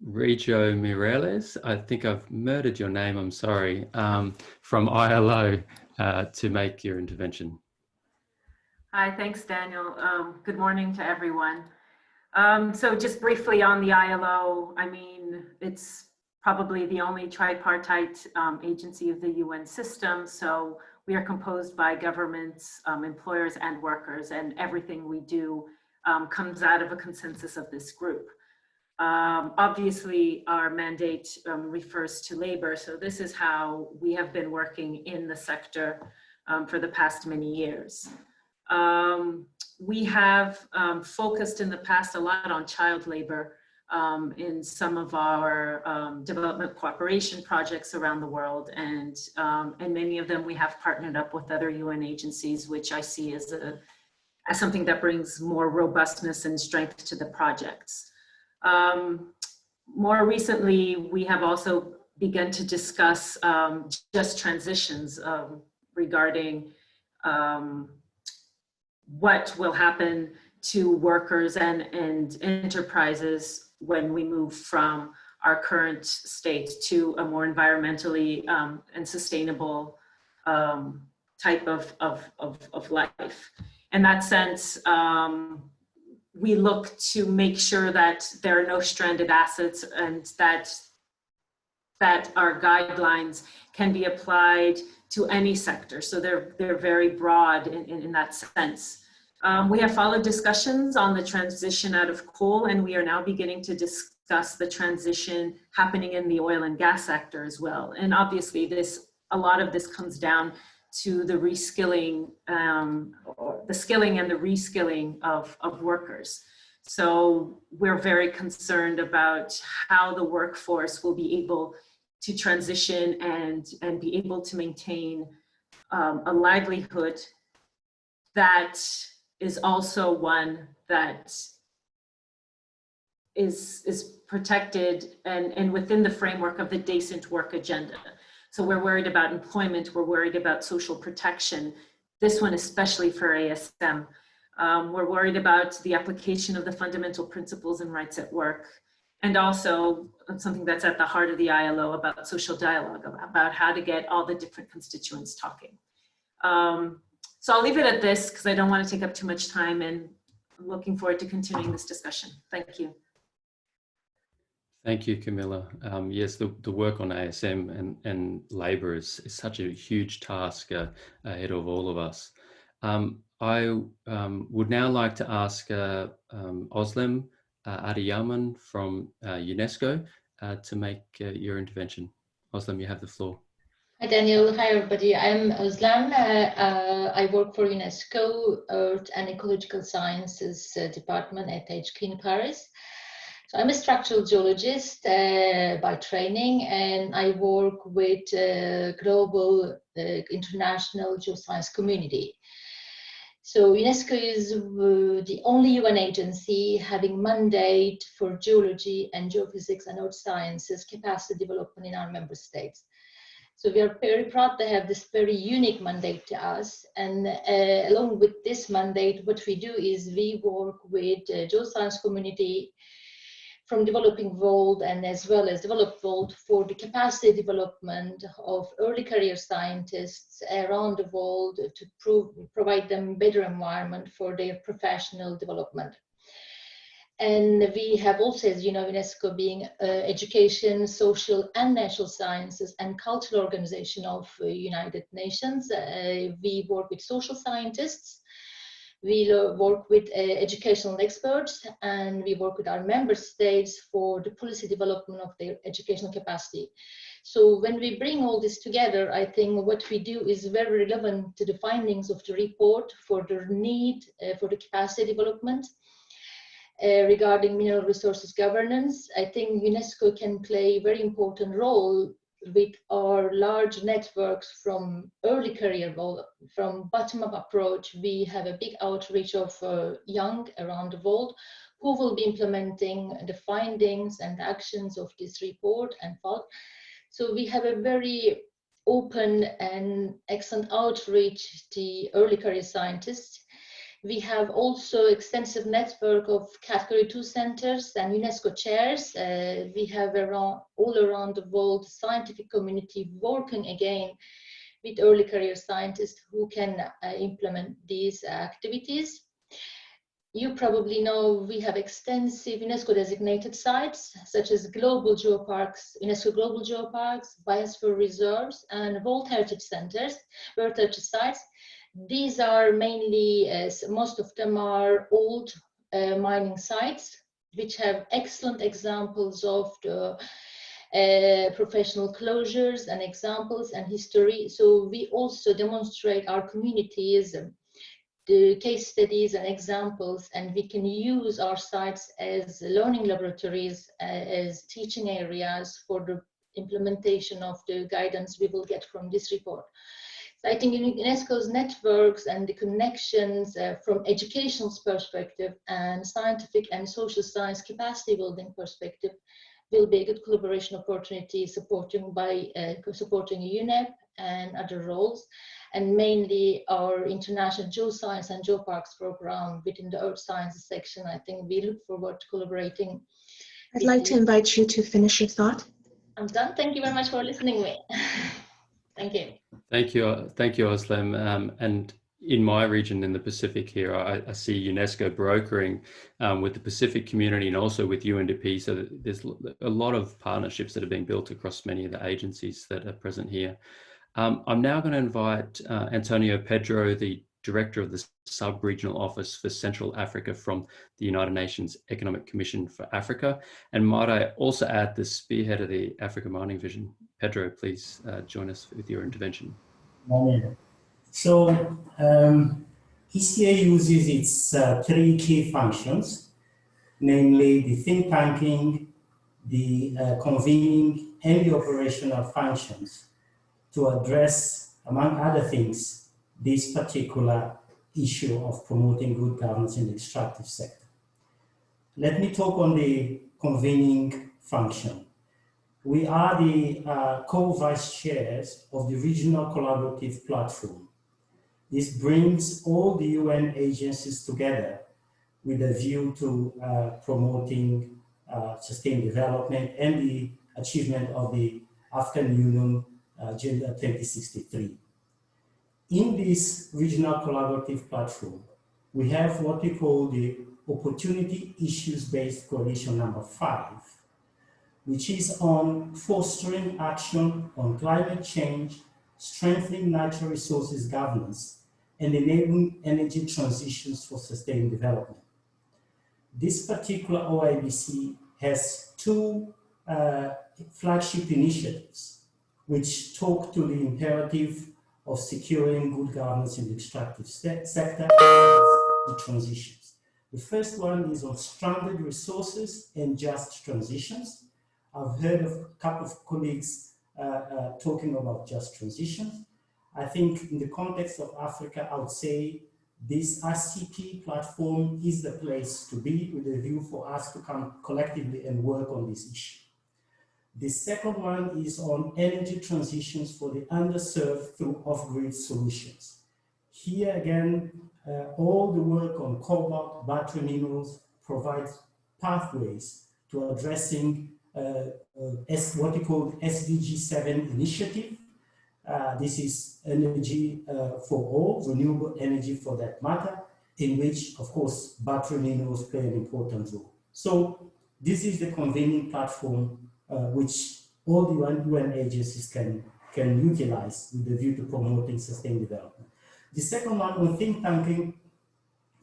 Reggio Mireles. I think I've murdered your name, I'm sorry, from ILO to make your intervention. Hi, thanks, Daniel. Good morning to everyone. So just briefly on the ILO, I mean, it's probably the only tripartite agency of the UN system. So we are composed by governments, employers, and workers, and everything we do comes out of a consensus of this group. Obviously, our mandate refers to labor, so this is how we have been working in the sector for the past many years. We have focused in the past a lot on child labor in some of our development cooperation projects around the world, and many of them we have partnered up with other UN agencies, which I see as something that brings more robustness and strength to the projects. More recently, we have also begun to discuss just transitions regarding what will happen to workers and enterprises when we move from our current state to a more environmentally and sustainable type of life. In that sense, we look to make sure that there are no stranded assets and that our guidelines can be applied to any sector. So they're very broad in that sense. We have followed discussions on the transition out of coal, and we are now beginning to discuss the transition happening in the oil and gas sector as well. And obviously a lot of this comes down to the reskilling, or the skilling and the reskilling of workers. So we're very concerned about how the workforce will be able to transition and be able to maintain a livelihood that is also one that is protected and within the framework of the decent work agenda. So we're worried about employment, we're worried about social protection, this one especially for ASM. We're worried about the application of the fundamental principles and rights at work, and also something that's at the heart of the ILO about social dialogue, about how to get all the different constituents talking. So I'll leave it at this because I don't want to take up too much time, and I'm looking forward to continuing this discussion. Thank you. Thank you, Camilla. Yes, the work on ASM and labour is such a huge task ahead of all of us. I would now like to ask Özlem Adıyaman from UNESCO to make your intervention. Özlem, you have the floor. Hi Daniel, hi everybody. I'm Özlem. I work for UNESCO Earth and Ecological Sciences Department at HQ in Paris. So I'm a structural geologist by training, and I work with global international geoscience community. So UNESCO is the only UN agency having mandate for geology and geophysics and earth sciences capacity development in our member states. So we are very proud to have this very unique mandate to us. And along with this mandate, what we do is we work with geoscience community from developing world and as well as developed world for the capacity development of early career scientists around the world to provide them better environment for their professional development. And we have also, as you know, UNESCO being education, social and natural sciences and cultural organization of United Nations. We work with social scientists, we work with educational experts, and we work with our member states for the policy development of their educational capacity. So when we bring all this together, I think what we do is very relevant to the findings of the report for the need for the capacity development. Regarding mineral resources governance, I think UNESCO can play a very important role with our large networks from early career, from bottom-up approach. We have a big outreach of young around the world who will be implementing the findings and actions of this report and thought. So we have a very open and excellent outreach to early career scientists. We have also extensive network of Category 2 centers and UNESCO chairs. We have all around the world scientific community working again with early career scientists who can implement these activities. You probably know we have extensive UNESCO designated sites such as global geoparks, UNESCO global geoparks, biosphere reserves, and World Heritage Centers, World Heritage Sites. These are mainly, most of them are old mining sites, which have excellent examples of the professional closures and examples and history. So we also demonstrate our communities, the case studies and examples, and we can use our sites as learning laboratories, as teaching areas for the implementation of the guidance we will get from this report. I think UNESCO's networks and the connections from educational perspective and scientific and social science capacity building perspective will be a good collaboration opportunity supporting UNEP and other roles, and mainly our international geoscience and geoparks program within the earth sciences section. I think we look forward to collaborating. I'd like to invite you to finish your thought. I'm done. Thank you very much for listening to me. Thank you. Thank you, Özlem. And in my region in the Pacific here, I see UNESCO brokering with the Pacific community and also with UNDP. So there's a lot of partnerships that have been built across many of the agencies that are present here. I'm now going to invite Antonio Pedro, the Director of the Sub-Regional Office for Central Africa from the United Nations Economic Commission for Africa. And might I also add the spearhead of the Africa Mining Vision. Pedro, please join us with your intervention. So ECA uses its three key functions, namely the think tanking, the convening, and the operational functions to address, among other things, this particular issue of promoting good governance in the extractive sector. Let me talk on the convening function. We are the co-vice chairs of the Regional Collaborative Platform. This brings all the UN agencies together with a view to promoting sustained development and the achievement of the African Union Agenda 2063. In this Regional Collaborative Platform, we have what we call the Opportunity Issues-Based Coalition number 5, which is on fostering action on climate change, strengthening natural resources governance, and enabling energy transitions for sustained development. This particular OIBC has two flagship initiatives, which talk to the imperative of securing good governance in the extractive sector and the transitions. The first one is on stranded resources and just transitions. I've heard of a couple of colleagues talking about just transitions. I think in the context of Africa, I would say this RCP platform is the place to be with a view for us to come collectively and work on this issue. The second one is on energy transitions for the underserved through off-grid solutions. Here again, all the work on cobalt, battery minerals provides pathways to addressing what we call SDG 7 initiative. This is energy for all, renewable energy for that matter, in which, of course, battery minerals play an important role. So this is the convening platform which all the UN agencies can utilize with the view to promoting sustained development. The second one, on think tanking,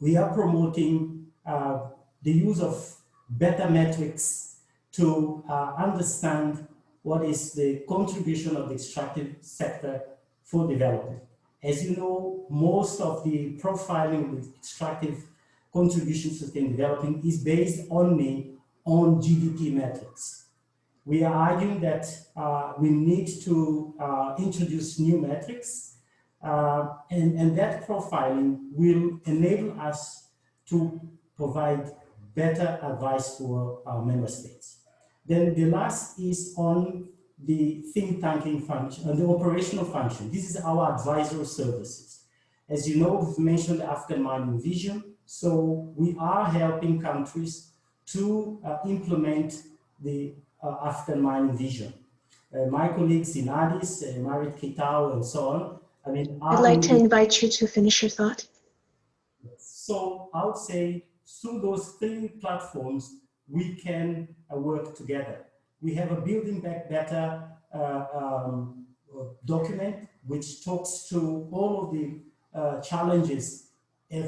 we are promoting the use of better metrics to understand what is the contribution of the extractive sector for development. As you know, most of the profiling of the extractive contribution to sustained development is based only on GDP metrics. We are arguing that we need to introduce new metrics, and that profiling will enable us to provide better advice for our member states. Then the last is on the think tanking function, and the operational function. This is our advisory services. As you know, we've mentioned the African Mining Vision, so we are helping countries to implement the African Mining Vision. My colleagues in Addis, Marichal, and so on, I mean, I'd like to invite you to finish your thought. So I would say through those three platforms, we can work together. We have a Building Back Better document which talks to all of the challenges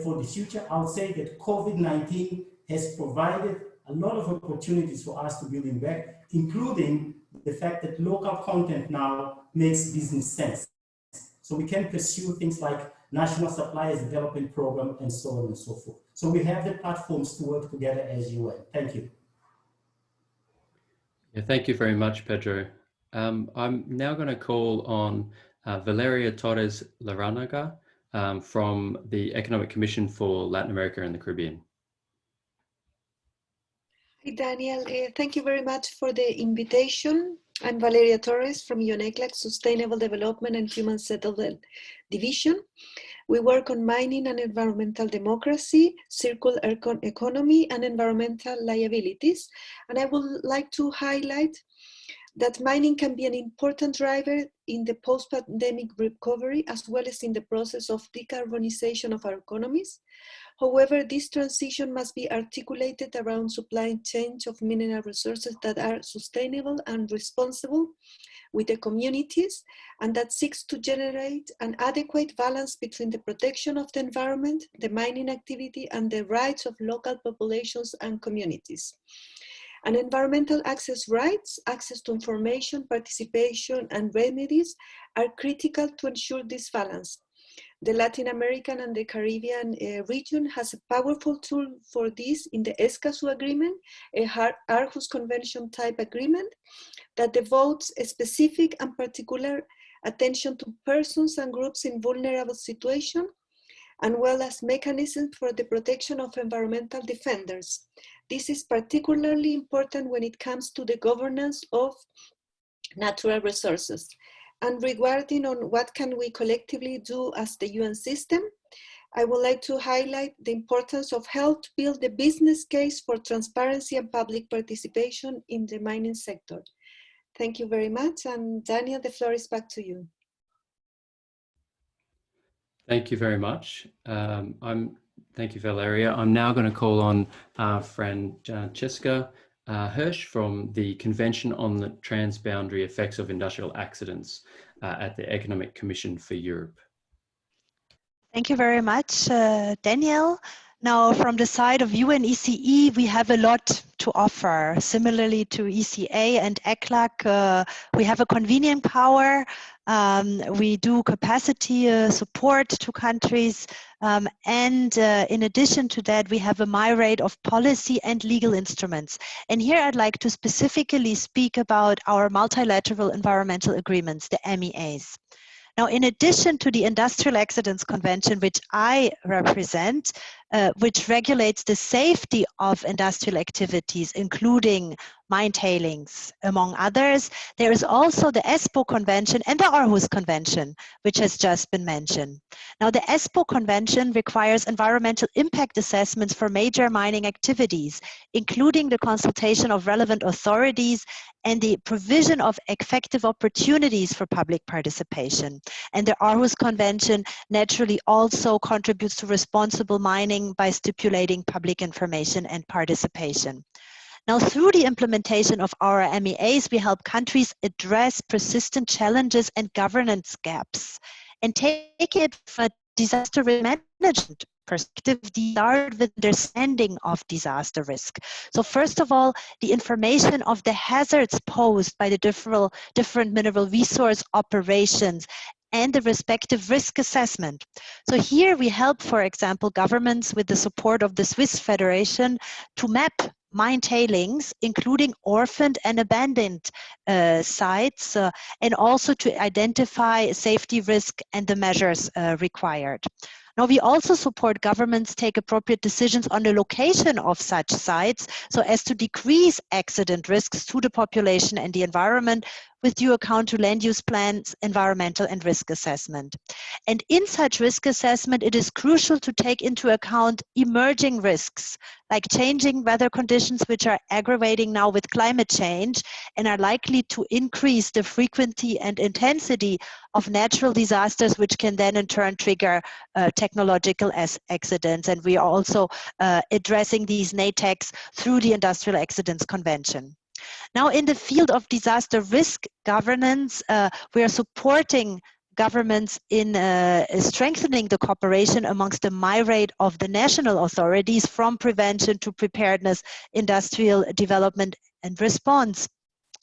for the future. I would say that COVID-19 has provided a lot of opportunities for us to building back, including the fact that local content now makes business sense. So we can pursue things like National Suppliers Development Program and so on and so forth. So we have the platforms to work together as UN. Thank you. Yeah, thank you very much, Pedro. I'm now going to call on Valeria Torres Laranaga from the Economic Commission for Latin America and the Caribbean. Hi, Daniel. Thank you very much for the invitation. I'm Valeria Torres from UNEP, Sustainable Development and Human Settlement Division. We work on mining and environmental democracy, circular economy, and environmental liabilities. And I would like to highlight that mining can be an important driver in the post-pandemic recovery, as well as in the process of decarbonization of our economies. However, this transition must be articulated around supply chains of mineral resources that are sustainable and responsible with the communities, and that seeks to generate an adequate balance between the protection of the environment, the mining activity, and the rights of local populations and communities. And environmental access rights, access to information, participation, and remedies are critical to ensure this balance. The Latin American and the Caribbean region has a powerful tool for this in the Escazú Agreement, a Aarhus Convention type agreement that devotes a specific and particular attention to persons and groups in vulnerable situations, and well as mechanisms for the protection of environmental defenders. This is particularly important when it comes to the governance of natural resources. And regarding on what can we collectively do as the UN system, I would like to highlight the importance of help to build the business case for transparency and public participation in the mining sector. Thank you very much. And Daniel, the floor is back to you. Thank you very much. Thank you, Valeria. I'm now going to call on our friend Francesca Hirsch from the Convention on the Transboundary Effects of Industrial Accidents at the Economic Commission for Europe. Thank you very much, Daniel. Now, from the side of UNECE, we have a lot to offer. Similarly to ECA and ECLAC, we have a convening power. We do capacity support to countries. And in addition to that, we have a myriad of policy and legal instruments. And here I'd like to specifically speak about our multilateral environmental agreements, the MEAs. Now, in addition to the Industrial Accidents Convention, which I represent, which regulates the safety of industrial activities, including mine tailings, among others, there is also the ESPO Convention and the Aarhus Convention, which has just been mentioned. Now, the ESPO Convention requires environmental impact assessments for major mining activities, including the consultation of relevant authorities and the provision of effective opportunities for public participation. And the Aarhus Convention naturally also contributes to responsible mining by stipulating public information and participation. Now, through the implementation of our MEAs, we help countries address persistent challenges and governance gaps. And taking it from a disaster management perspective, start with understanding of disaster risk. So first of all, the information of the hazards posed by the different mineral resource operations and the respective risk assessment. So here we help, for example, governments with the support of the Swiss Federation to map mine tailings, including orphaned and abandoned sites, and also to identify safety risk and the measures required. Now, we also support governments take appropriate decisions on the location of such sites so as to decrease accident risks to the population and the environment with due account to land use plans, environmental and risk assessment. And in such risk assessment, it is crucial to take into account emerging risks like changing weather conditions, which are aggravating now with climate change and are likely to increase the frequency and intensity of natural disasters, which can then in turn trigger technological accidents. And we are also addressing these NATECs through the Industrial Accidents Convention. Now, in the field of disaster risk governance, we are supporting governments in strengthening the cooperation amongst the myriad of the national authorities from prevention to preparedness, industrial development and response,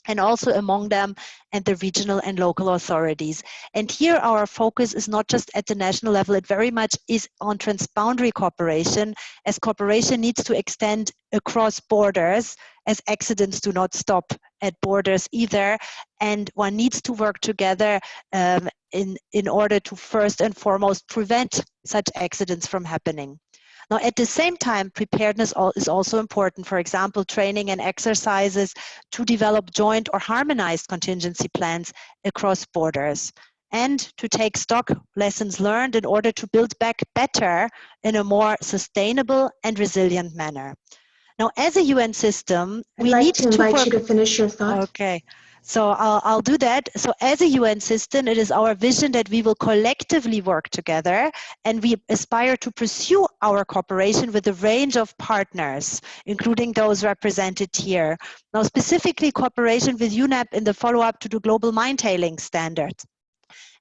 and also among them and the regional and local authorities. And here our focus is not just at the national level, it very much is on transboundary cooperation, as cooperation needs to extend across borders, as accidents do not stop at borders either, and one needs to work together in order to first and foremost prevent such accidents from happening. Now, at the same time, preparedness is also important. For example, training and exercises to develop joint or harmonized contingency plans across borders, and to take stock lessons learned in order to build back better in a more sustainable and resilient manner. Now, as a UN system, we need to invite you to finish your thought. Okay. So I'll do that. So as a UN system, it is our vision that we will collectively work together, and we aspire to pursue our cooperation with a range of partners, including those represented here. Now, specifically cooperation with UNEP in the follow-up to the global mine tailings standards.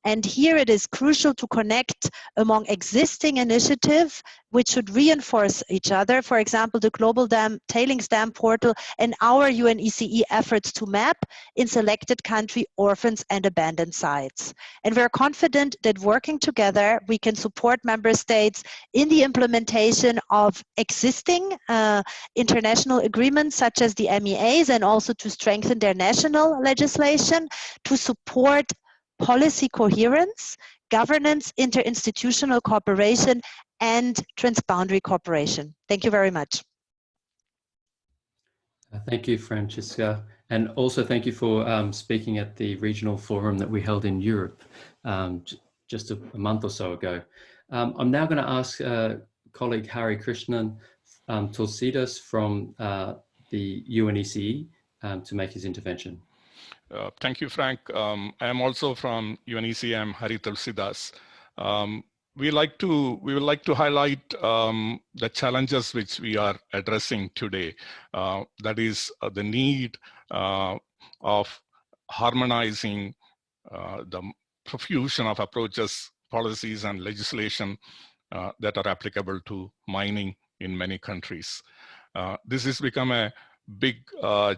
And here it is crucial to connect among existing initiatives which should reinforce each other. For example, the Global Tailings Dam Portal and our UNECE efforts to map in selected country orphans and abandoned sites. And we're confident that working together, we can support member states in the implementation of existing international agreements such as the MEAs, and also to strengthen their national legislation to support policy coherence, governance, interinstitutional cooperation, and transboundary cooperation. Thank you very much. Thank you, Francisca. And also thank you for speaking at the regional forum that we held in Europe just a month or so ago. I'm now going to ask colleague Hari Krishnan Tulsidas from the UNECE to make his intervention. Thank you, Frank. I am also from UNECE. I'm Hari Tulsidas. We would like to highlight the challenges which we are addressing today. That is the need of harmonizing the profusion of approaches, policies, and legislation that are applicable to mining in many countries. This has become a big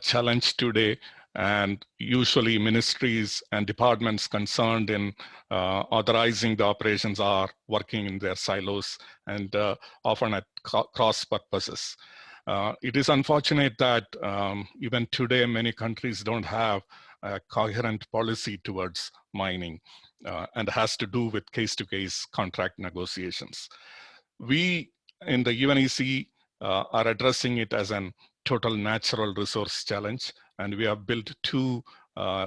challenge today, and usually ministries and departments concerned in authorizing the operations are working in their silos and often at cross purposes. It is unfortunate that even today many countries don't have a coherent policy towards mining and has to do with case-to-case contract negotiations. We in the UNEC are addressing it as an total natural resource challenge, and we have built two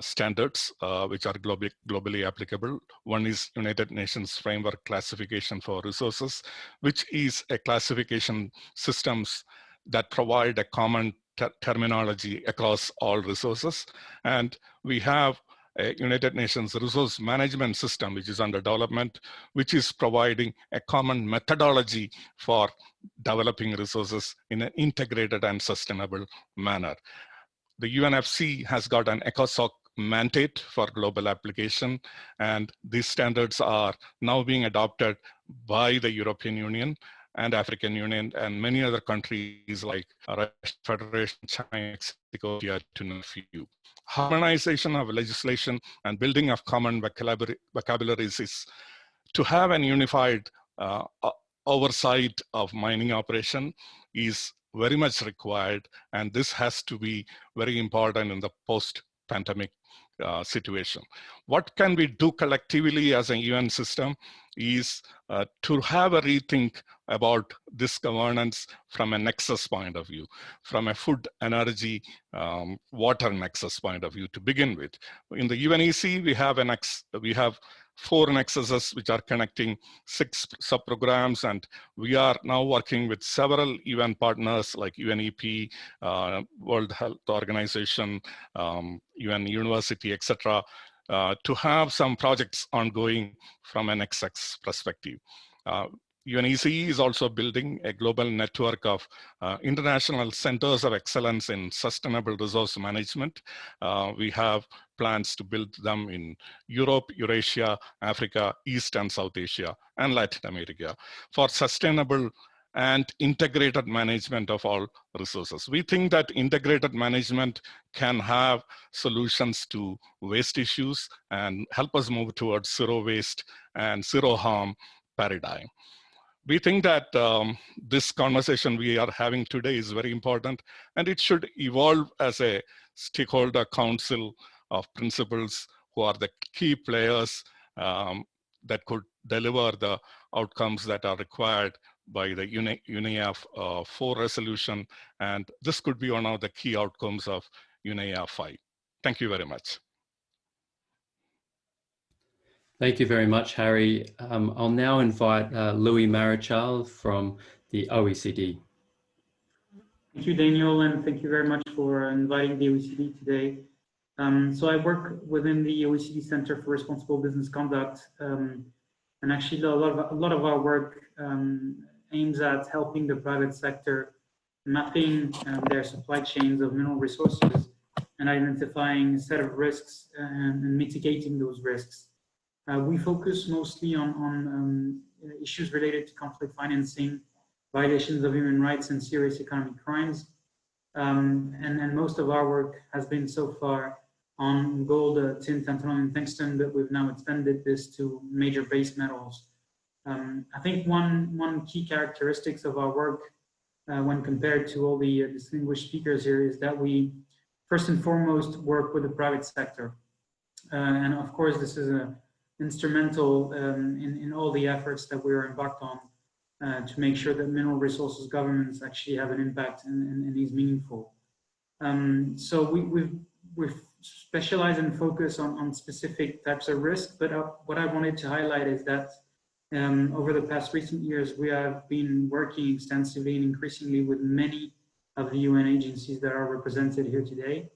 standards which are globally applicable. One is United Nations Framework Classification for Resources, which is a classification systems that provide a common terminology across all resources. And we have a United Nations Resource Management System, which is under development, which is providing a common methodology for developing resources in an integrated and sustainable manner. The UNFC has got an ECOSOC mandate for global application, and these standards are now being adopted by the European Union and African Union and many other countries like Russian Federation, China, Mexico, to name a few. Harmonization of legislation and building of common vocabularies is to have an unified oversight of mining operation is very much required, and this has to be very important in the post-pandemic situation. What can we do collectively as a UN system is to have a rethink about this governance from a nexus point of view, from a food, energy, water nexus point of view to begin with. In the UNEC, we have 4 nexuses which are connecting 6 sub-programs, and we are now working with several UN partners like UNEP, World Health Organization, UN University, etc., to have some projects ongoing from an nexus perspective. UNEC is also building a global network of international centers of excellence in sustainable resource management. We have plans to build them in Europe, Eurasia, Africa, East and South Asia, and Latin America for sustainable and integrated management of all resources. We think that integrated management can have solutions to waste issues and help us move towards zero waste and zero harm paradigm. We think that this conversation we are having today is very important, and it should evolve as a stakeholder council of principals who are the key players that could deliver the outcomes that are required by the UNEP 4 resolution, and this could be one of the key outcomes of UNEP 5. Thank you very much. Thank you very much, Harry. I'll now invite Louis Marichal from the OECD. Thank you, Daniel, and thank you very much for inviting the OECD today. So I work within the OECD Center for Responsible Business Conduct, and actually a lot of our work aims at helping the private sector mapping their supply chains of mineral resources and identifying a set of risks and mitigating those risks. We focus mostly on issues related to conflict financing, violations of human rights, and serious economic crimes. And most of our work has been so far on gold, tin, tantalum, and tungsten, but we've now extended this to major base metals. I think one key characteristics of our work when compared to all the distinguished speakers here is that we first and foremost work with the private sector. And of course, this is instrumental in all the efforts that we are embarked on to make sure that mineral resources governments actually have an impact and is meaningful. So we've specialized and focus on specific types of risk, but what I wanted to highlight is that over the past recent years, we have been working extensively and increasingly with many of the UN agencies that are represented here today,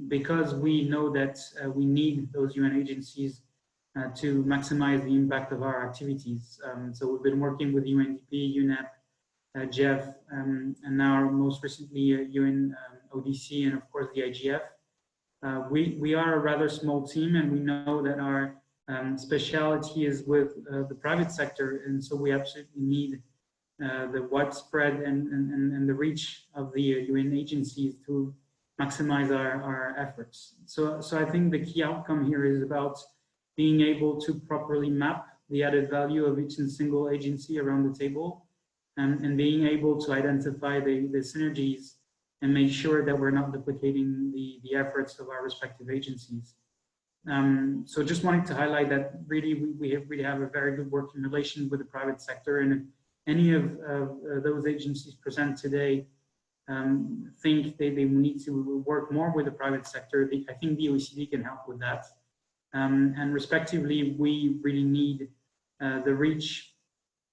because we know that we need those UN agencies to maximize the impact of our activities. So we've been working with UNDP, UNEP, GEF, and now most recently UN ODC, and of course the IGF. We are a rather small team, and we know that our speciality is with the private sector, and so we absolutely need the widespread and the reach of the UN agencies to maximize our efforts. So I think the key outcome here is about being able to properly map the added value of each and single agency around the table, and being able to identify the synergies and make sure that we're not duplicating the efforts of our respective agencies. So just wanting to highlight that really we really have a very good working relation with the private sector, and if any of those agencies present today think they need to work more with the private sector, I think the OECD can help with that. And respectively, we really need the reach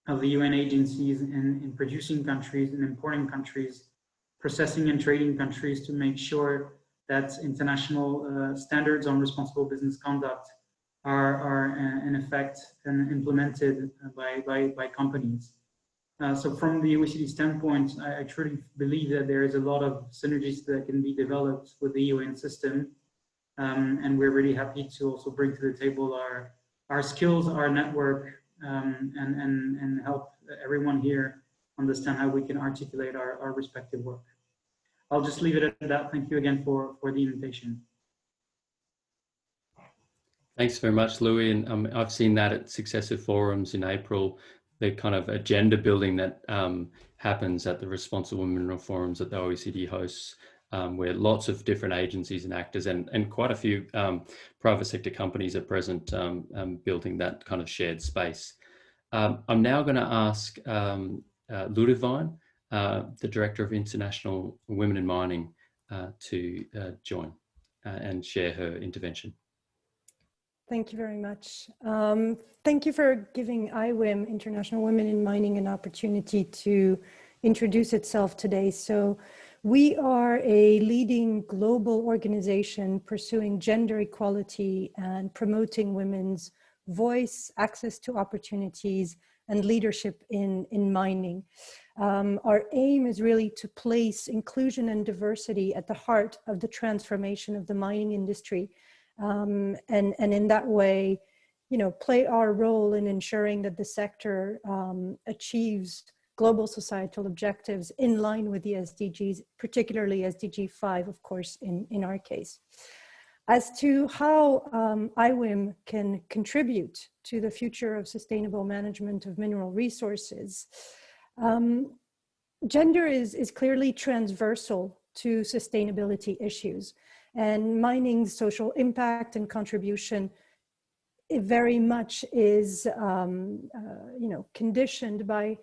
of the UN agencies in producing countries and importing countries, processing and trading countries, to make sure that international standards on responsible business conduct are in effect and implemented by companies. So from the OECD standpoint, I truly believe that there is a lot of synergies that can be developed with the UN system. And we're really happy to also bring to the table our skills, our network, and help everyone here understand how we can articulate our respective work. I'll just leave it at that. Thank you again for the invitation. Thanks very much, Louis. And I've seen that at successive forums in April, the kind of agenda building that happens at the Responsible Mineral Forums that the OECD hosts, where lots of different agencies and actors and quite a few private sector companies are present, building that kind of shared space. I'm now going to ask Ludivine, the Director of International Women in Mining, to join and share her intervention. Thank you very much. Thank you for giving IWIM, International Women in Mining, an opportunity to introduce itself today. So we are a leading global organization pursuing gender equality and promoting women's voice, access to opportunities, and leadership in mining. Our aim is really to place inclusion and diversity at the heart of the transformation of the mining industry. And in that way, play our role in ensuring that the sector achieves global societal objectives in line with the SDGs, particularly SDG 5, of course, in our case. As to how IWIM can contribute to the future of sustainable management of mineral resources, gender is clearly transversal to sustainability issues, and mining's social impact and contribution, it very much is conditioned by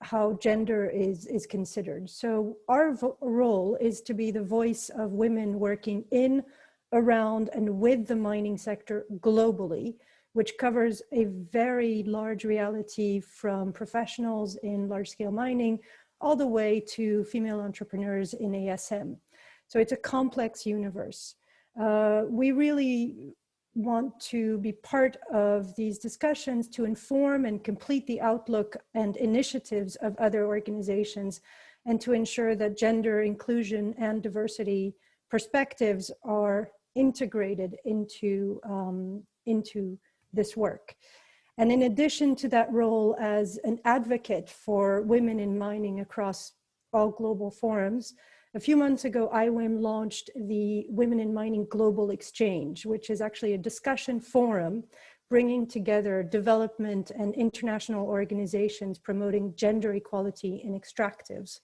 how gender is considered. So our role is to be the voice of women working in, around, and with the mining sector globally, which covers a very large reality from professionals in large-scale mining all the way to female entrepreneurs in ASM. So it's a complex universe. We really want to be part of these discussions to inform and complete the outlook and initiatives of other organizations, and to ensure that gender inclusion and diversity perspectives are integrated into this work. And in addition to that role as an advocate for women in mining across all global forums, a few months ago, IWIM launched the Women in Mining Global Exchange, which is actually a discussion forum bringing together development and international organizations promoting gender equality in extractives.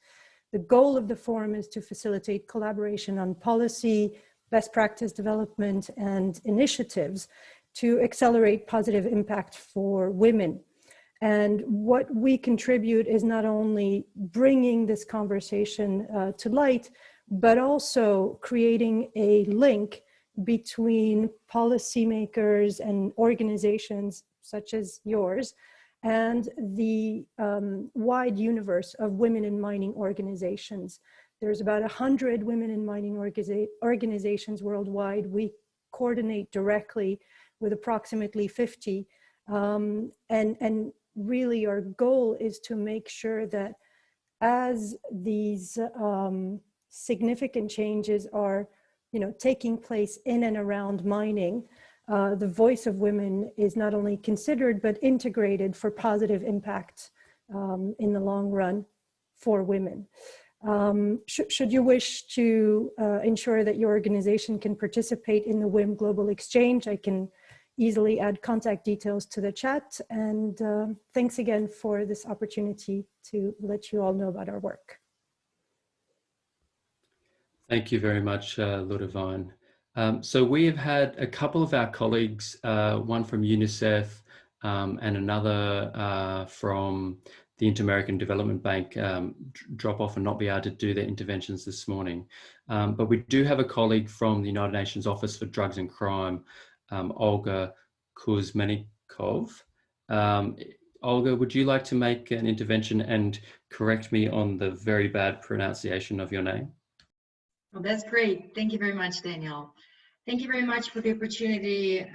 The goal of the forum is to facilitate collaboration on policy, best practice development, and initiatives to accelerate positive impact for women. And what we contribute is not only bringing this conversation to light, but also creating a link between policymakers and organizations such as yours and the wide universe of women in mining organizations. There's about 100 women in mining organizations worldwide. We coordinate directly with approximately 50. And really our goal is to make sure that as these significant changes are taking place in and around mining, the voice of women is not only considered but integrated for positive impact in the long run for women. Should you wish to ensure that your organization can participate in the WIM Global Exchange, I can easily add contact details to the chat. And thanks again for this opportunity to let you all know about our work. Thank you very much, Ludovine. So we have had a couple of our colleagues, one from UNICEF and another from the Inter-American Development Bank, drop off and not be able to do their interventions this morning. But we do have a colleague from the United Nations Office for Drugs and Crime, Olga Kuzmenikov. Olga, would you like to make an intervention and correct me on the very bad pronunciation of your name? Well, that's great. Thank you very much, Daniel. Thank you very much for the opportunity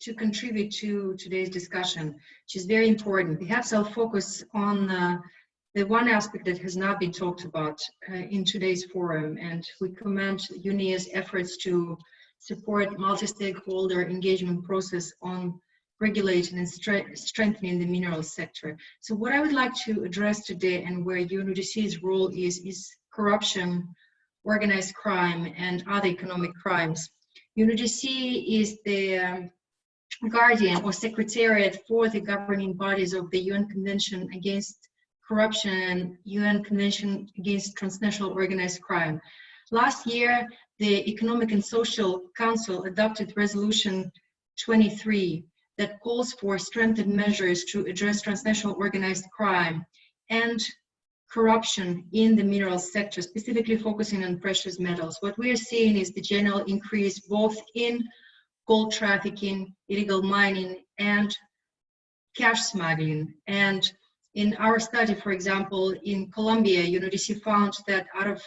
to contribute to today's discussion, which is very important. Perhaps I'll focus on the one aspect that has not been talked about in today's forum, and we commend UNEA's efforts to support multi-stakeholder engagement process on regulating and strengthening the minerals sector. So what I would like to address today, and where UNODC's role is corruption, organized crime, and other economic crimes. UNODC is the guardian or secretariat for the governing bodies of the UN Convention Against Corruption and UN Convention Against Transnational Organized Crime. Last year, the Economic and Social Council adopted Resolution 23 that calls for strengthened measures to address transnational organized crime and corruption in the minerals sector, specifically focusing on precious metals. What we are seeing is the general increase both in gold trafficking, illegal mining, and cash smuggling. And in our study, for example, in Colombia, UNODC found that out of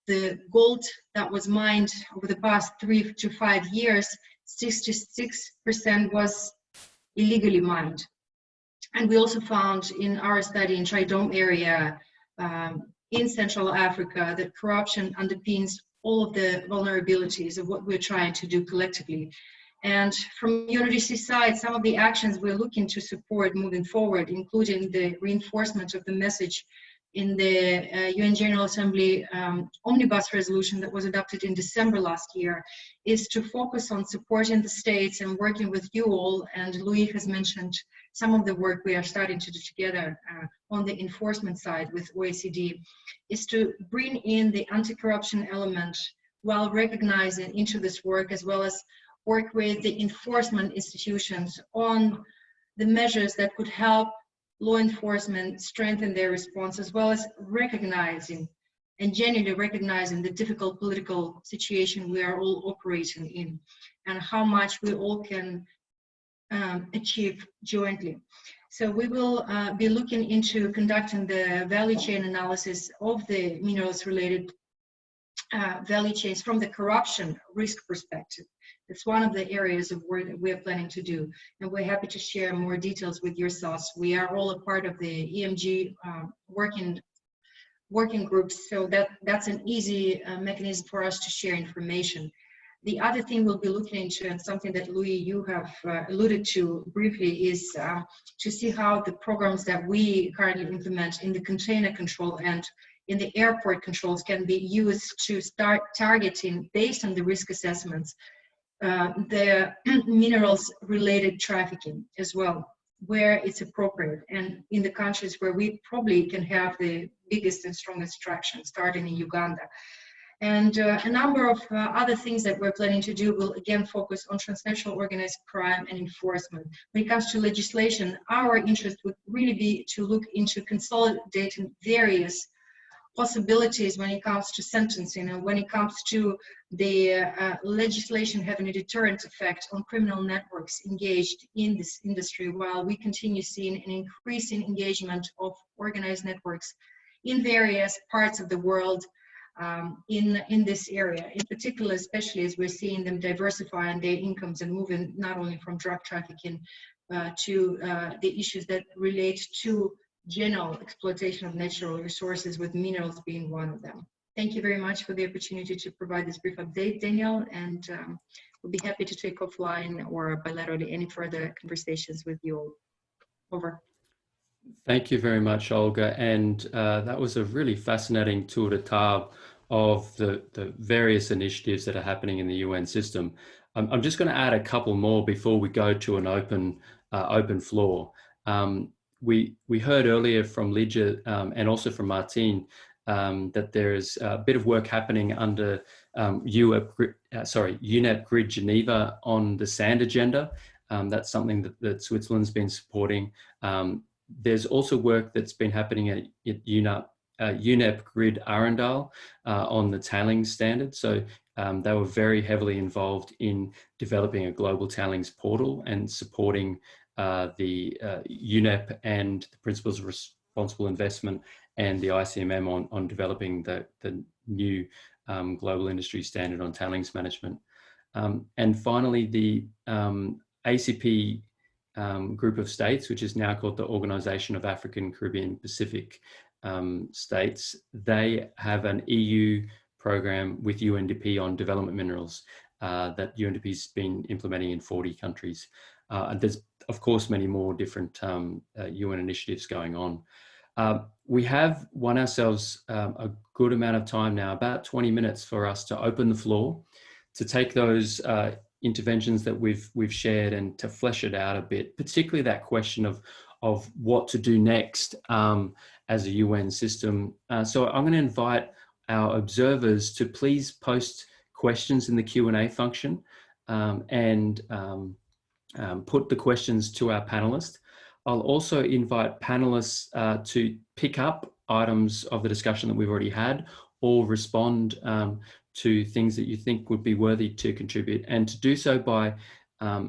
the gold that was mined over the past 3 to 5 years, 66% was illegally mined. And we also found in our study in Tridome area in Central Africa that corruption underpins all of the vulnerabilities of what we're trying to do collectively. And from UNODC's side, some of the actions we're looking to support moving forward, including the reinforcement of the message in the UN General Assembly Omnibus resolution that was adopted in December last year, is to focus on supporting the states and working with you all. And Louis has mentioned some of the work we are starting to do together on the enforcement side with OECD, is to bring in the anti-corruption element while recognizing into this work, as well as work with the enforcement institutions on the measures that could help law enforcement strengthen their response, as well as recognizing and genuinely recognizing the difficult political situation we are all operating in and how much we all can achieve jointly. So we will be looking into conducting the value chain analysis of the minerals related value chains from the corruption risk perspective. It's one of the areas of work that we are planning to do, and we're happy to share more details with yourselves. We are all a part of the EMG working groups, so that's an easy mechanism for us to share information. The other thing we'll be looking into, and something that Louis, you have alluded to briefly, is to see how the programs that we currently implement in the container control and in the airport controls can be used to start targeting, based on the risk assessments, the minerals related trafficking as well, where it's appropriate, and in the countries where we probably can have the biggest and strongest traction, starting in Uganda. And a number of other things that we're planning to do will again focus on transnational organized crime and enforcement. When it comes to legislation, our interest would really be to look into consolidating various possibilities when it comes to sentencing and when it comes to the legislation having a deterrent effect on criminal networks engaged in this industry, while we continue seeing an increasing engagement of organized networks in various parts of the world in this area, in particular, especially as we're seeing them diversifying their incomes and moving not only from drug trafficking to the issues that relate to general exploitation of natural resources, with minerals being one of them. Thank you very much for the opportunity to provide this brief update, Daniel, and we'll be happy to take offline or bilaterally any further conversations with you all. Over. Thank you very much, Olga. And that was a really fascinating tour de table of the various initiatives that are happening in the UN system. I'm just going to add a couple more before we go to an open floor. We heard earlier from Lydia and also from Martine that there is a bit of work happening under UNEP Grid Geneva on the sand agenda. That's something that Switzerland's been supporting. There's also work that's been happening at UNEP Grid Arendal on the tailings standard. So they were very heavily involved in developing a global tailings portal and supporting the UNEP and the Principles of Responsible Investment and the ICMM on developing the new global industry standard on tailings management. And finally, the ACP group of states, which is now called the Organization of African, Caribbean, Pacific States, they have an EU program with UNDP on development minerals that UNDP's been implementing in 40 countries. And there's, of course, many more different UN initiatives going on. We have won ourselves a good amount of time now, about 20 minutes for us to open the floor, to take those interventions that we've shared and to flesh it out a bit, particularly that question of what to do next as a UN system. So I'm going to invite our observers to please post questions in the Q&A function and put the questions to our panelists. I'll also invite panelists to pick up items of the discussion that we've already had or respond to things that you think would be worthy to contribute, and to do so by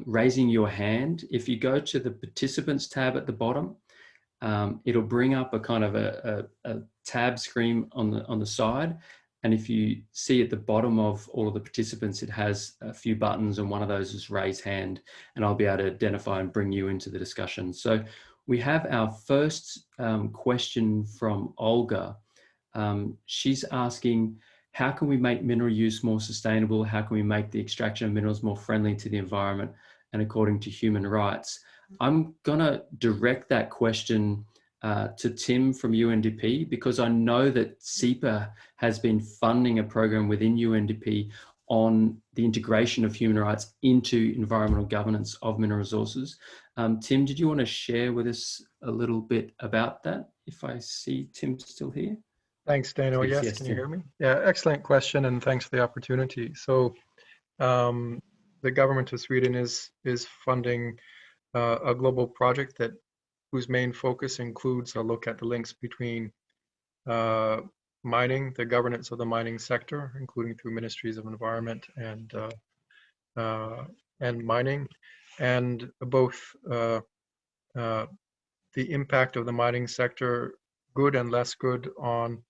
raising your hand. If you go to the participants tab at the bottom, it'll bring up a kind of a tab screen on the side. And if you see at the bottom of all of the participants, it has a few buttons, and one of those is raise hand, and I'll be able to identify and bring you into the discussion. So we have our first question from Olga. She's asking, how can we make mineral use more sustainable? How can we make the extraction of minerals more friendly to the environment and according to human rights? I'm gonna direct that question to Tim from UNDP, because I know that CEPA has been funding a program within UNDP on the integration of human rights into environmental governance of mineral resources. Tim, did you want to share with us a little bit about that? If I see Tim still here. Thanks, Daniel. Yes, can you hear me? Yeah, excellent question, and thanks for the opportunity. So the government of Sweden is funding a global project whose main focus includes a look at the links between mining, the governance of the mining sector, including through ministries of environment and mining, and both the impact of the mining sector, good and less good, on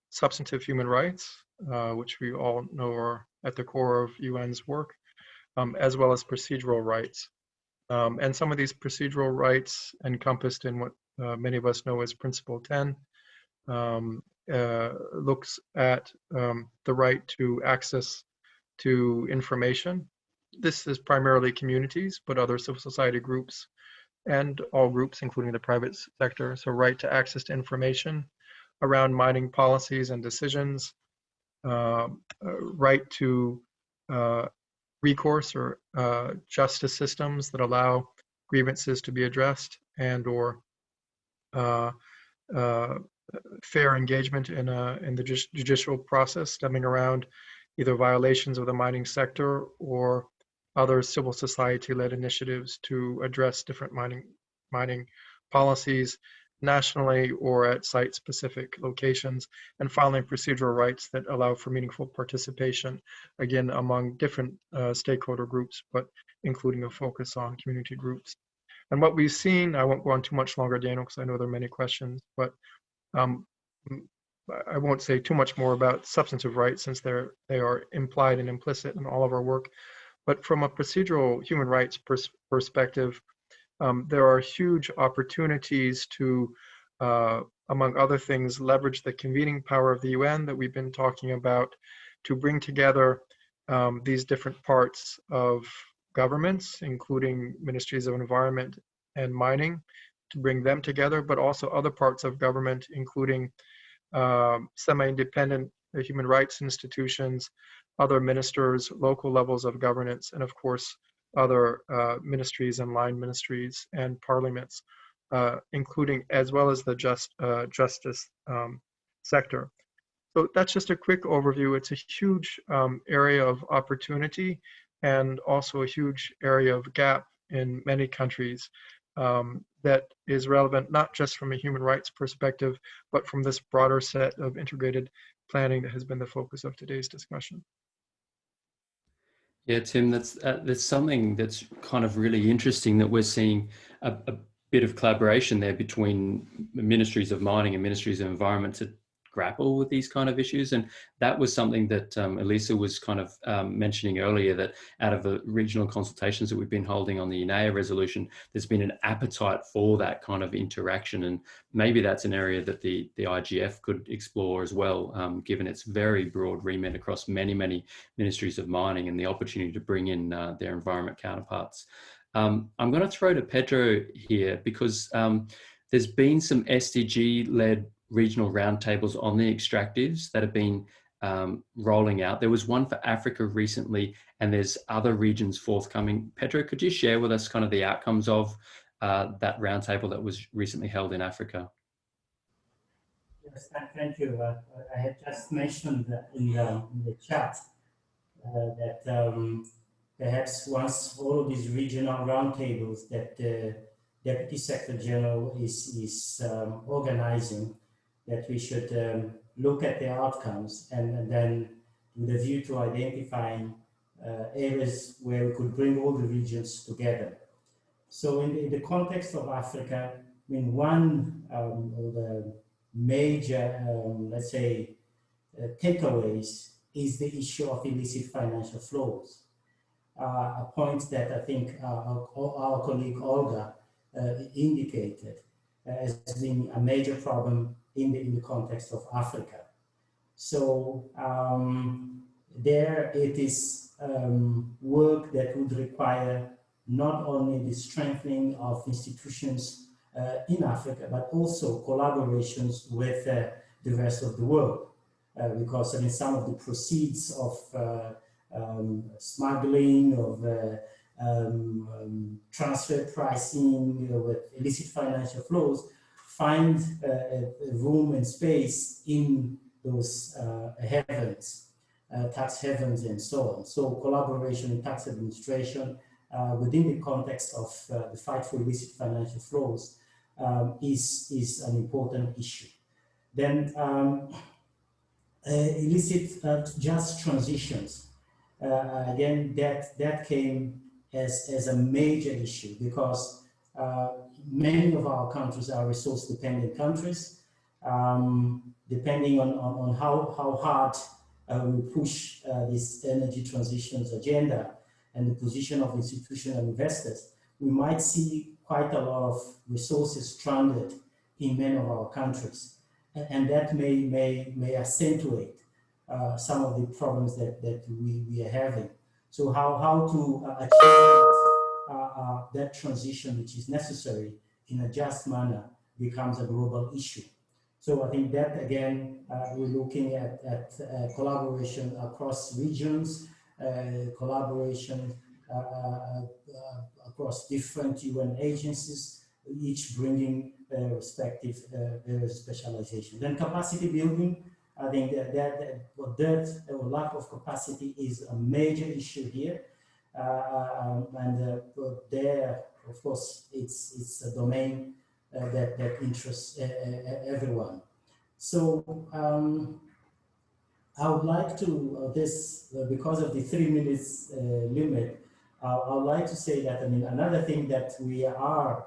substantive human rights, which we all know are at the core of UN's work, as well as procedural rights. And some of these procedural rights, encompassed in what many of us know as Principle 10, looks at the right to access to information. This is primarily communities, but other civil society groups and all groups, including the private sector. So right to access to information around mining policies and decisions, right to recourse or justice systems that allow grievances to be addressed, and or fair engagement in the judicial process stemming around either violations of the mining sector or other civil society-led initiatives to address different mining policies nationally or at site-specific locations. And finally, procedural rights that allow for meaningful participation, again, among different stakeholder groups, but including a focus on community groups. And what we've seen, I won't go on too much longer, Daniel, because I know there are many questions, but I won't say too much more about substantive rights, since they are implied and implicit in all of our work. But from a procedural human rights perspective, there are huge opportunities to, among other things, leverage the convening power of the UN that we've been talking about, to bring together these different parts of governments, including ministries of environment and mining, to bring them together, but also other parts of government, including semi-independent human rights institutions, other ministers, local levels of governance, and of course, other ministries and line ministries and parliaments, including as well as the justice sector. So that's just a quick overview. It's a huge area of opportunity and also a huge area of gap in many countries that is relevant not just from a human rights perspective, but from this broader set of integrated planning that has been the focus of today's discussion. Yeah, Tim, that's something that's kind of really interesting, that we're seeing a bit of collaboration there between ministries of mining and ministries of environment to grapple with these kind of issues. And that was something that Elisa was kind of mentioning earlier, that out of the regional consultations that we've been holding on the Unai resolution, there's been an appetite for that kind of interaction. And maybe that's an area that the IGF could explore as well, given its very broad remit across many, many ministries of mining and the opportunity to bring in their environment counterparts. I'm going to throw to Pedro here, because there's been some SDG-led regional roundtables on the extractives that have been rolling out. There was one for Africa recently, and there's other regions forthcoming. Pedro, could you share with us kind of the outcomes of that roundtable that was recently held in Africa? Yes, thank you. I had just mentioned in the chat that perhaps once all of these regional roundtables that the Deputy Secretary General is organizing, that we should look at the outcomes and then with a view to identifying areas where we could bring all the regions together. So in the context of Africa, I mean, one of the major, let's say, takeaways is the issue of illicit financial flows. A point that I think our colleague Olga indicated as being a major problem in the context of Africa. So there it is work that would require not only the strengthening of institutions in Africa, but also collaborations with the rest of the world. Because I mean, some of the proceeds of smuggling, of transfer pricing with illicit financial flows find room and space in those havens, tax havens and so on. So collaboration in tax administration within the context of the fight for illicit financial flows is an important issue. Then illicit just transitions. Again, that came as a major issue because many of our countries are resource-dependent countries. Depending on how hard we push this energy transitions agenda and the position of institutional investors, we might see quite a lot of resources stranded in many of our countries. And that may accentuate some of the problems that we are having. So how to achieve that transition, which is necessary in a just manner, becomes a global issue. So I think that, again, we're looking at collaboration across regions, collaboration across different UN agencies, each bringing respective specialization. Then capacity building, I think that lack of capacity is a major issue here. There, of course, it's a domain that interests everyone. So I would like to, because of the 3 minutes limit, I would like to say that, I mean, another thing that we are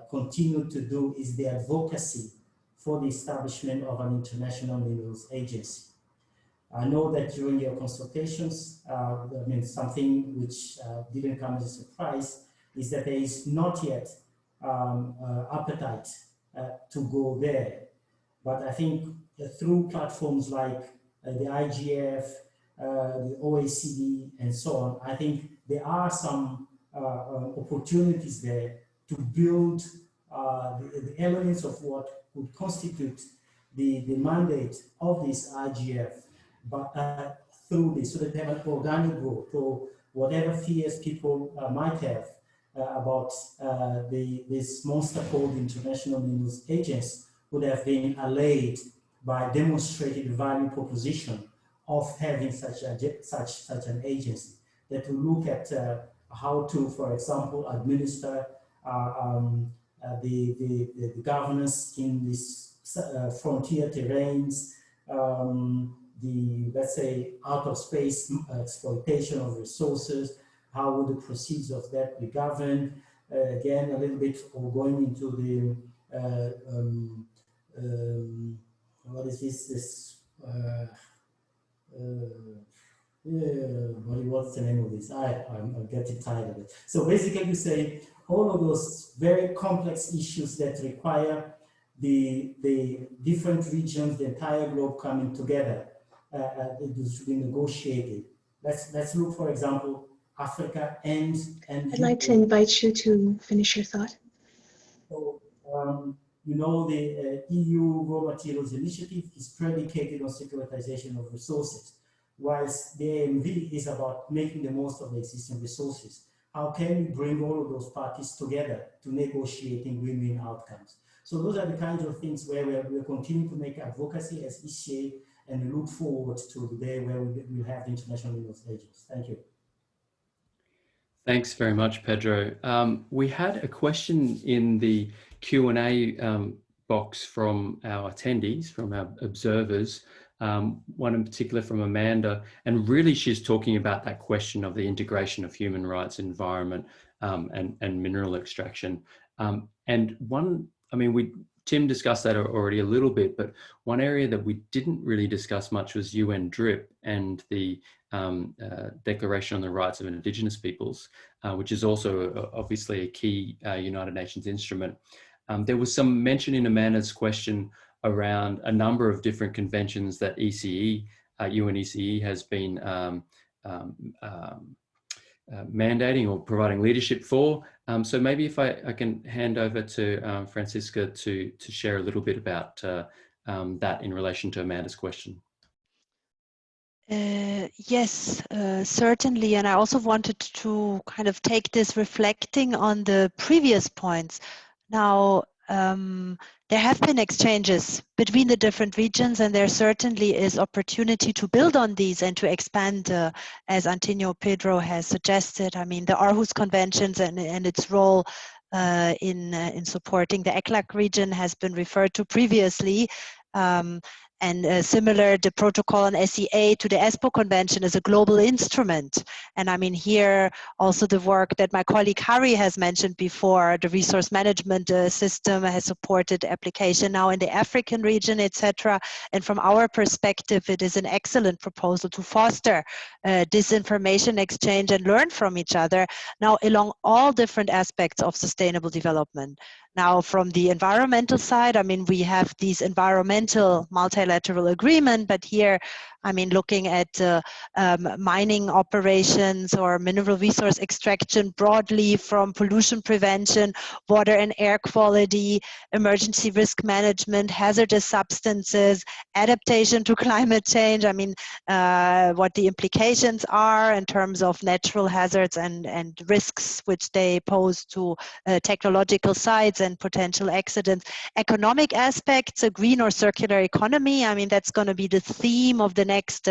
continue to do is the advocacy for the establishment of an international minerals agency. I know that during your consultations, I mean, something which didn't come as a surprise is that there is not yet appetite to go there. But I think through platforms like the IGF, the OECD, and so on, I think there are some opportunities there to build the elements of what would constitute the mandate of this IGF, but through this, so that they have an organic growth. So whatever fears people might have about this monster called International Minerals Agency would have been allayed by demonstrating the value proposition of having such an agency that will look at how to, for example, administer the governance in these frontier terrains, the, let's say, out of space exploitation of resources. How would the proceeds of that be governed? Again, a little bit going into the what is this? What's the name of this? I'm getting tired of it. So basically, you say all of those very complex issues that require the different regions, the entire globe coming together. It should be negotiated. Let's look, for example, Africa and I'd like to invite you to finish your thought. So, you know, the EU Raw Materials Initiative is predicated on securitization of resources, whilst the AMV is about making the most of the existing resources. How can we bring all of those parties together to negotiating win-win outcomes? So those are the kinds of things where we're continuing to make advocacy as ECA, and we look forward to the day where we'll have the International Minerals Agency. Thank you. Thanks very much, Pedro. We had a question in the Q&A box from our attendees, from our observers, one in particular from Amanda, and really she's talking about that question of the integration of human rights, environment, and mineral extraction. And one, I mean, Tim discussed that already a little bit, but one area that we didn't really discuss much was UN DRIP and the Declaration on the Rights of Indigenous Peoples, which is also obviously a key United Nations instrument. There was some mention in Amanda's question around a number of different conventions that ECE, UNECE has been mandating or providing leadership for. So maybe if I can hand over to Francisca to share a little bit about that in relation to Amanda's question. Yes, certainly. And I also wanted to kind of take this reflecting on the previous points. Now, there have been exchanges between the different regions, and there certainly is opportunity to build on these and to expand, as Antonio Pedro has suggested. I mean, the Aarhus Conventions and its role in supporting the ECLAC region has been referred to previously. And similar, the protocol on SEA to the ESPO Convention is a global instrument. And I mean, here also the work that my colleague Harry has mentioned before, the resource management system has supported application now in the African region, etc. And from our perspective, it is an excellent proposal to foster this information exchange and learn from each other now along all different aspects of sustainable development. Now, from the environmental side, I mean, we have these environmental multilateral agreement, but here, I mean, looking at mining operations or mineral resource extraction broadly, from pollution prevention, water and air quality, emergency risk management, hazardous substances, adaptation to climate change. I mean, what the implications are in terms of natural hazards and risks which they pose to technological sites and potential accidents. Economic aspects, a green or circular economy. I mean, that's going to be the theme of the next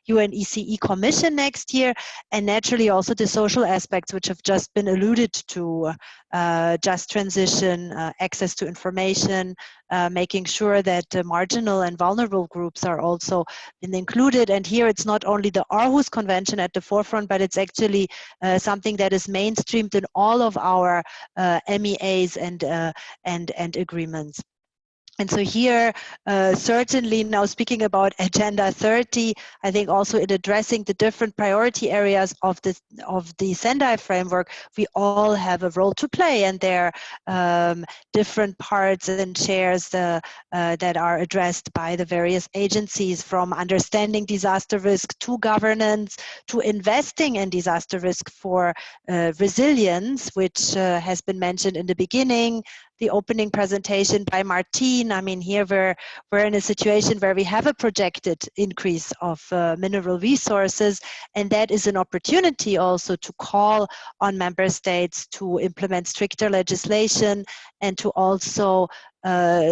UNECE Commission next year, and naturally also the social aspects which have just been alluded to, just transition, access to information, making sure that marginal and vulnerable groups are also included. And here it's not only the Aarhus Convention at the forefront, but it's actually something that is mainstreamed in all of our MEAs and agreements. And so here, certainly now speaking about Agenda 30, I think also in addressing the different priority areas of the Sendai framework, we all have a role to play, and there are different parts and shares that are addressed by the various agencies, from understanding disaster risk to governance to investing in disaster risk for resilience, which has been mentioned in the beginning, the opening presentation by Martine, I mean, here we're in a situation where we have a projected increase of mineral resources, and that is an opportunity also to call on member states to implement stricter legislation and to also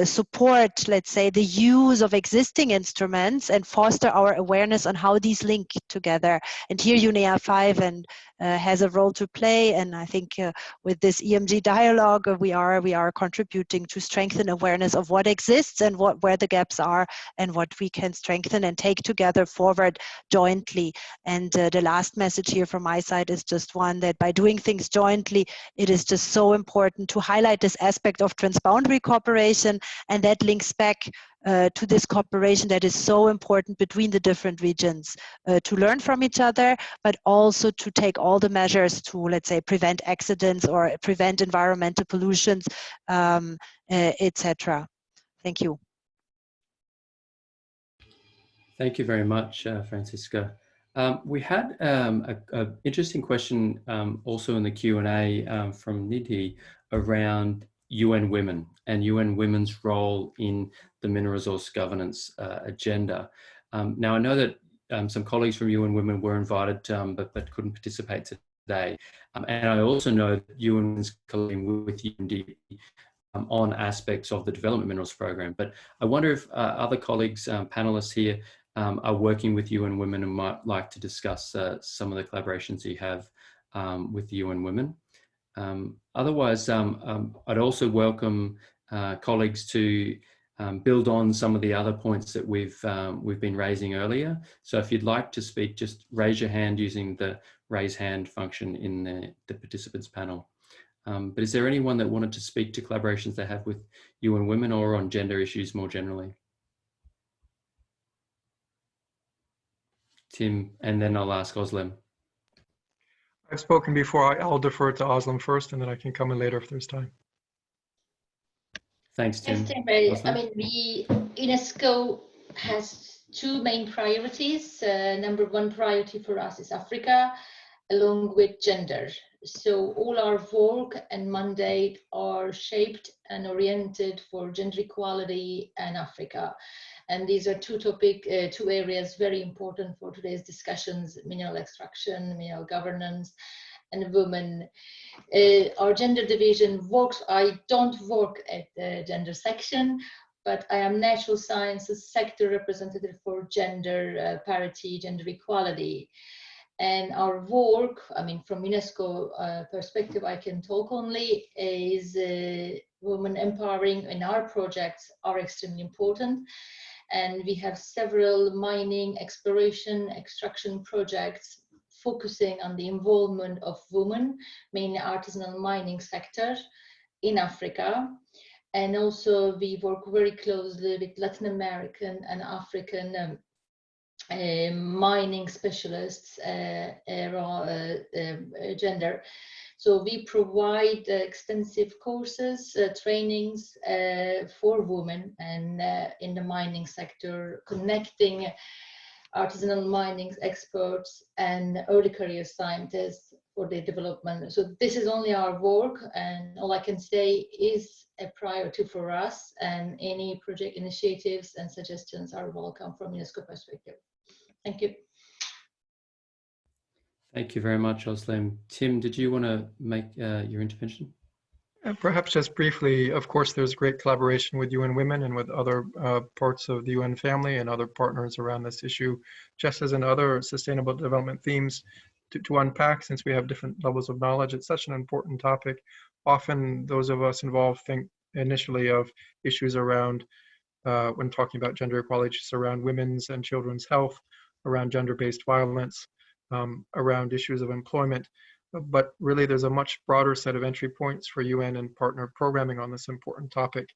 support, let's say, the use of existing instruments and foster our awareness on how these link together. And here UNEP 5 and has a role to play, and I think with this EMG dialogue we are contributing to strengthen awareness of what exists and where the gaps are and what we can strengthen and take together forward jointly. And the last message here from my side is just one, that by doing things jointly, it is just so important to highlight this aspect of transboundary cooperation, and that links back to this cooperation that is so important between the different regions, to learn from each other, but also to take all the measures to, let's say, prevent accidents or prevent environmental pollutions, etc. Thank you. Thank you very much, Francisca. We had an interesting question also in the Q&A from Nidhi around UN Women and UN Women's role in the mineral resource governance agenda. Now, I know that some colleagues from UN Women were invited but couldn't participate today. And I also know that UN is collaborating with UNDP on aspects of the Development Minerals Program. But I wonder if other colleagues, panelists here, are working with UN Women and might like to discuss some of the collaborations you have with UN Women. Otherwise, I'd also welcome colleagues to build on some of the other points that we've been raising earlier. So if you'd like to speak, just raise your hand using the raise hand function in the participants panel. But is there anyone that wanted to speak to collaborations they have with UN Women or on gender issues more generally? Tim, and then I'll ask Özlem. I've spoken before. I'll defer to Özlem first, and then I can come in later if there's time. Thanks, Tim. Yes, I mean, UNESCO has two main priorities. Number one priority for us is Africa, along with gender. So all our work and mandate are shaped and oriented for gender equality and Africa. And these are two areas very important for today's discussions: mineral extraction, mineral governance, and women. Our gender division works. I don't work at the gender section, but I am natural sciences sector representative for gender parity, gender equality. And our work, I mean, from UNESCO perspective, I can talk only, is women empowering in our projects are extremely important. And we have several mining, exploration, extraction projects focusing on the involvement of women, mainly artisanal mining sector in Africa. And also we work very closely with Latin American and African mining specialists around gender. So we provide extensive courses, trainings for women and in the mining sector, connecting artisanal mining experts and early career scientists for their development. So this is only our work, and all I can say is a priority for us, and any project initiatives and suggestions are welcome from UNESCO perspective. Thank you. Thank you very much, Özlem. Tim, did you want to make your intervention? Perhaps just briefly, of course, there's great collaboration with UN Women and with other parts of the UN family and other partners around this issue, just as in other sustainable development themes to unpack, since we have different levels of knowledge. It's such an important topic. Often those of us involved think initially of issues around, when talking about gender equality, just around women's and children's health, around gender-based violence, around issues of employment. But really there's a much broader set of entry points for UN and partner programming on this important topic,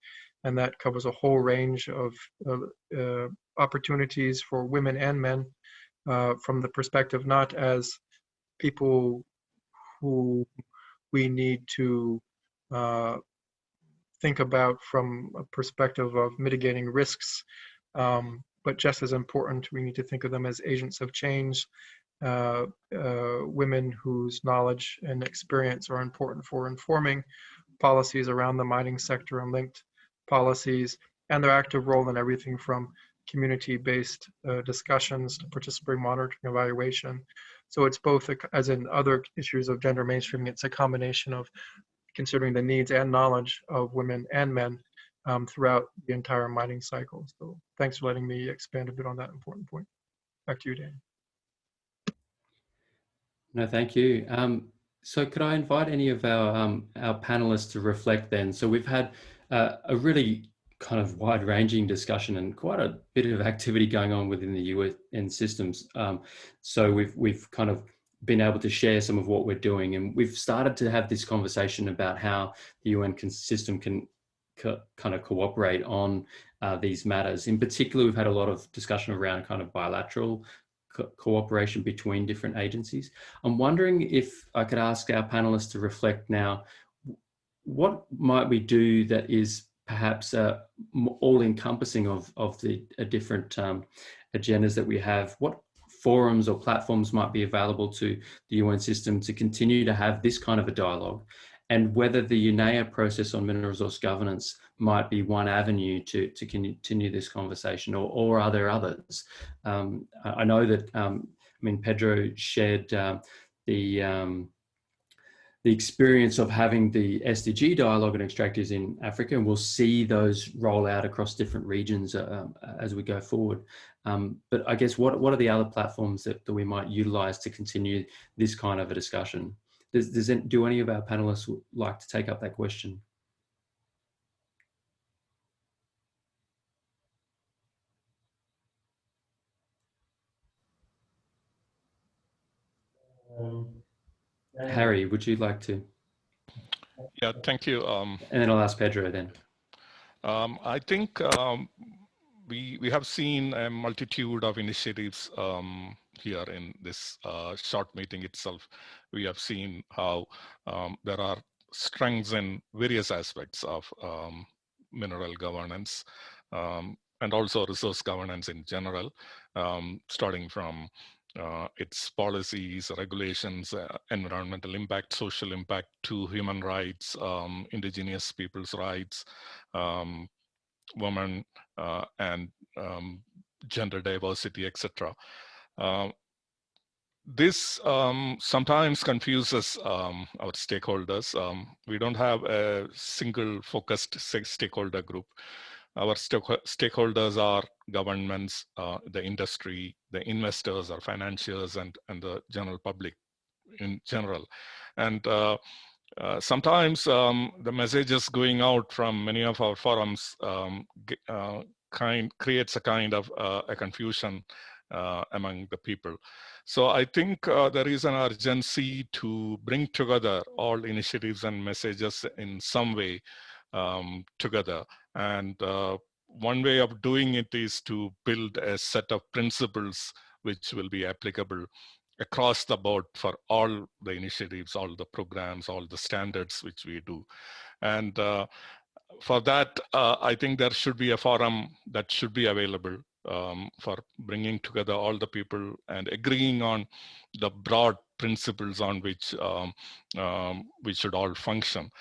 and that covers a whole range of opportunities for women and men from the perspective not as people who we need to think about from a perspective of mitigating risks, but just as important, we need to think of them as agents of change, women whose knowledge and experience are important for informing policies around the mining sector and linked policies, and their active role in everything from community-based discussions to participatory monitoring evaluation. So it's both, as in other issues of gender mainstreaming, it's a combination of considering the needs and knowledge of women and men throughout the entire mining cycle. So thanks for letting me expand a bit on that important point. Back to you, Dan. No, thank you. So could I invite any of our panelists to reflect then? So we've had a really kind of wide-ranging discussion and quite a bit of activity going on within the UN systems. So we've kind of been able to share some of what we're doing, and we've started to have this conversation about how the UN system can kind of cooperate on these matters. In particular, we've had a lot of discussion around kind of bilateral cooperation between different agencies. I'm wondering if I could ask our panelists to reflect now, what might we do that is perhaps all-encompassing of the different agendas that we have? What forums or platforms might be available to the UN system to continue to have this kind of a dialogue, and whether the UNEA process on mineral resource governance might be one avenue to continue this conversation, or are there others? I know that, I mean, Pedro shared the experience of having the SDG dialogue and extractives in Africa, and we'll see those roll out across different regions as we go forward. But I guess what are the other platforms that we might utilize to continue this kind of a discussion? Do any of our panelists like to take up that question? Harry, would you like to? Yeah, thank you. And then I'll ask Pedro then. I think we have seen a multitude of initiatives here in this short meeting itself. We have seen how there are strengths in various aspects of mineral governance and also resource governance in general, starting from its policies, regulations, environmental impact, social impact, to human rights, indigenous people's rights, women, and gender diversity, etc. This sometimes confuses our stakeholders. We don't have a single focused stakeholder group. Our stakeholders are governments, the industry, the investors or financiers, and the general public in general. And sometimes the messages going out from many of our forums creates a kind of a confusion among the people. So I think there is an urgency to bring together all initiatives and messages in some way together. And one way of doing it is to build a set of principles which will be applicable across the board for all the initiatives, all the programs, all the standards which we do. And for that, I think there should be a forum that should be available for bringing together all the people and agreeing on the broad principles on which we should all function.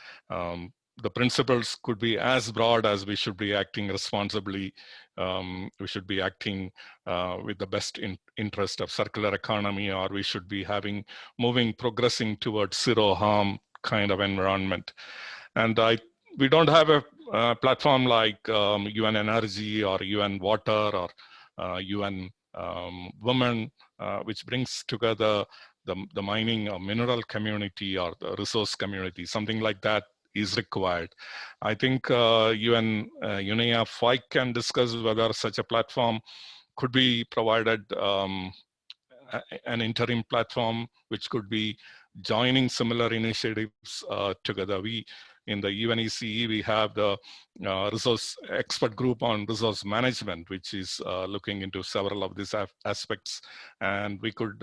The principles could be as broad as we should be acting responsibly. We should be acting with the best interest of circular economy, or we should be progressing towards zero harm kind of environment. And we don't have a platform like UN Energy or UN Water or UN Women, which brings together the mining or mineral community or the resource community. Something like that is required. I think UNEP can discuss whether such a platform could be provided, an interim platform which could be joining similar initiatives together. We in the UNECE, we have the resource expert group on resource management, which is looking into several of these aspects, and we could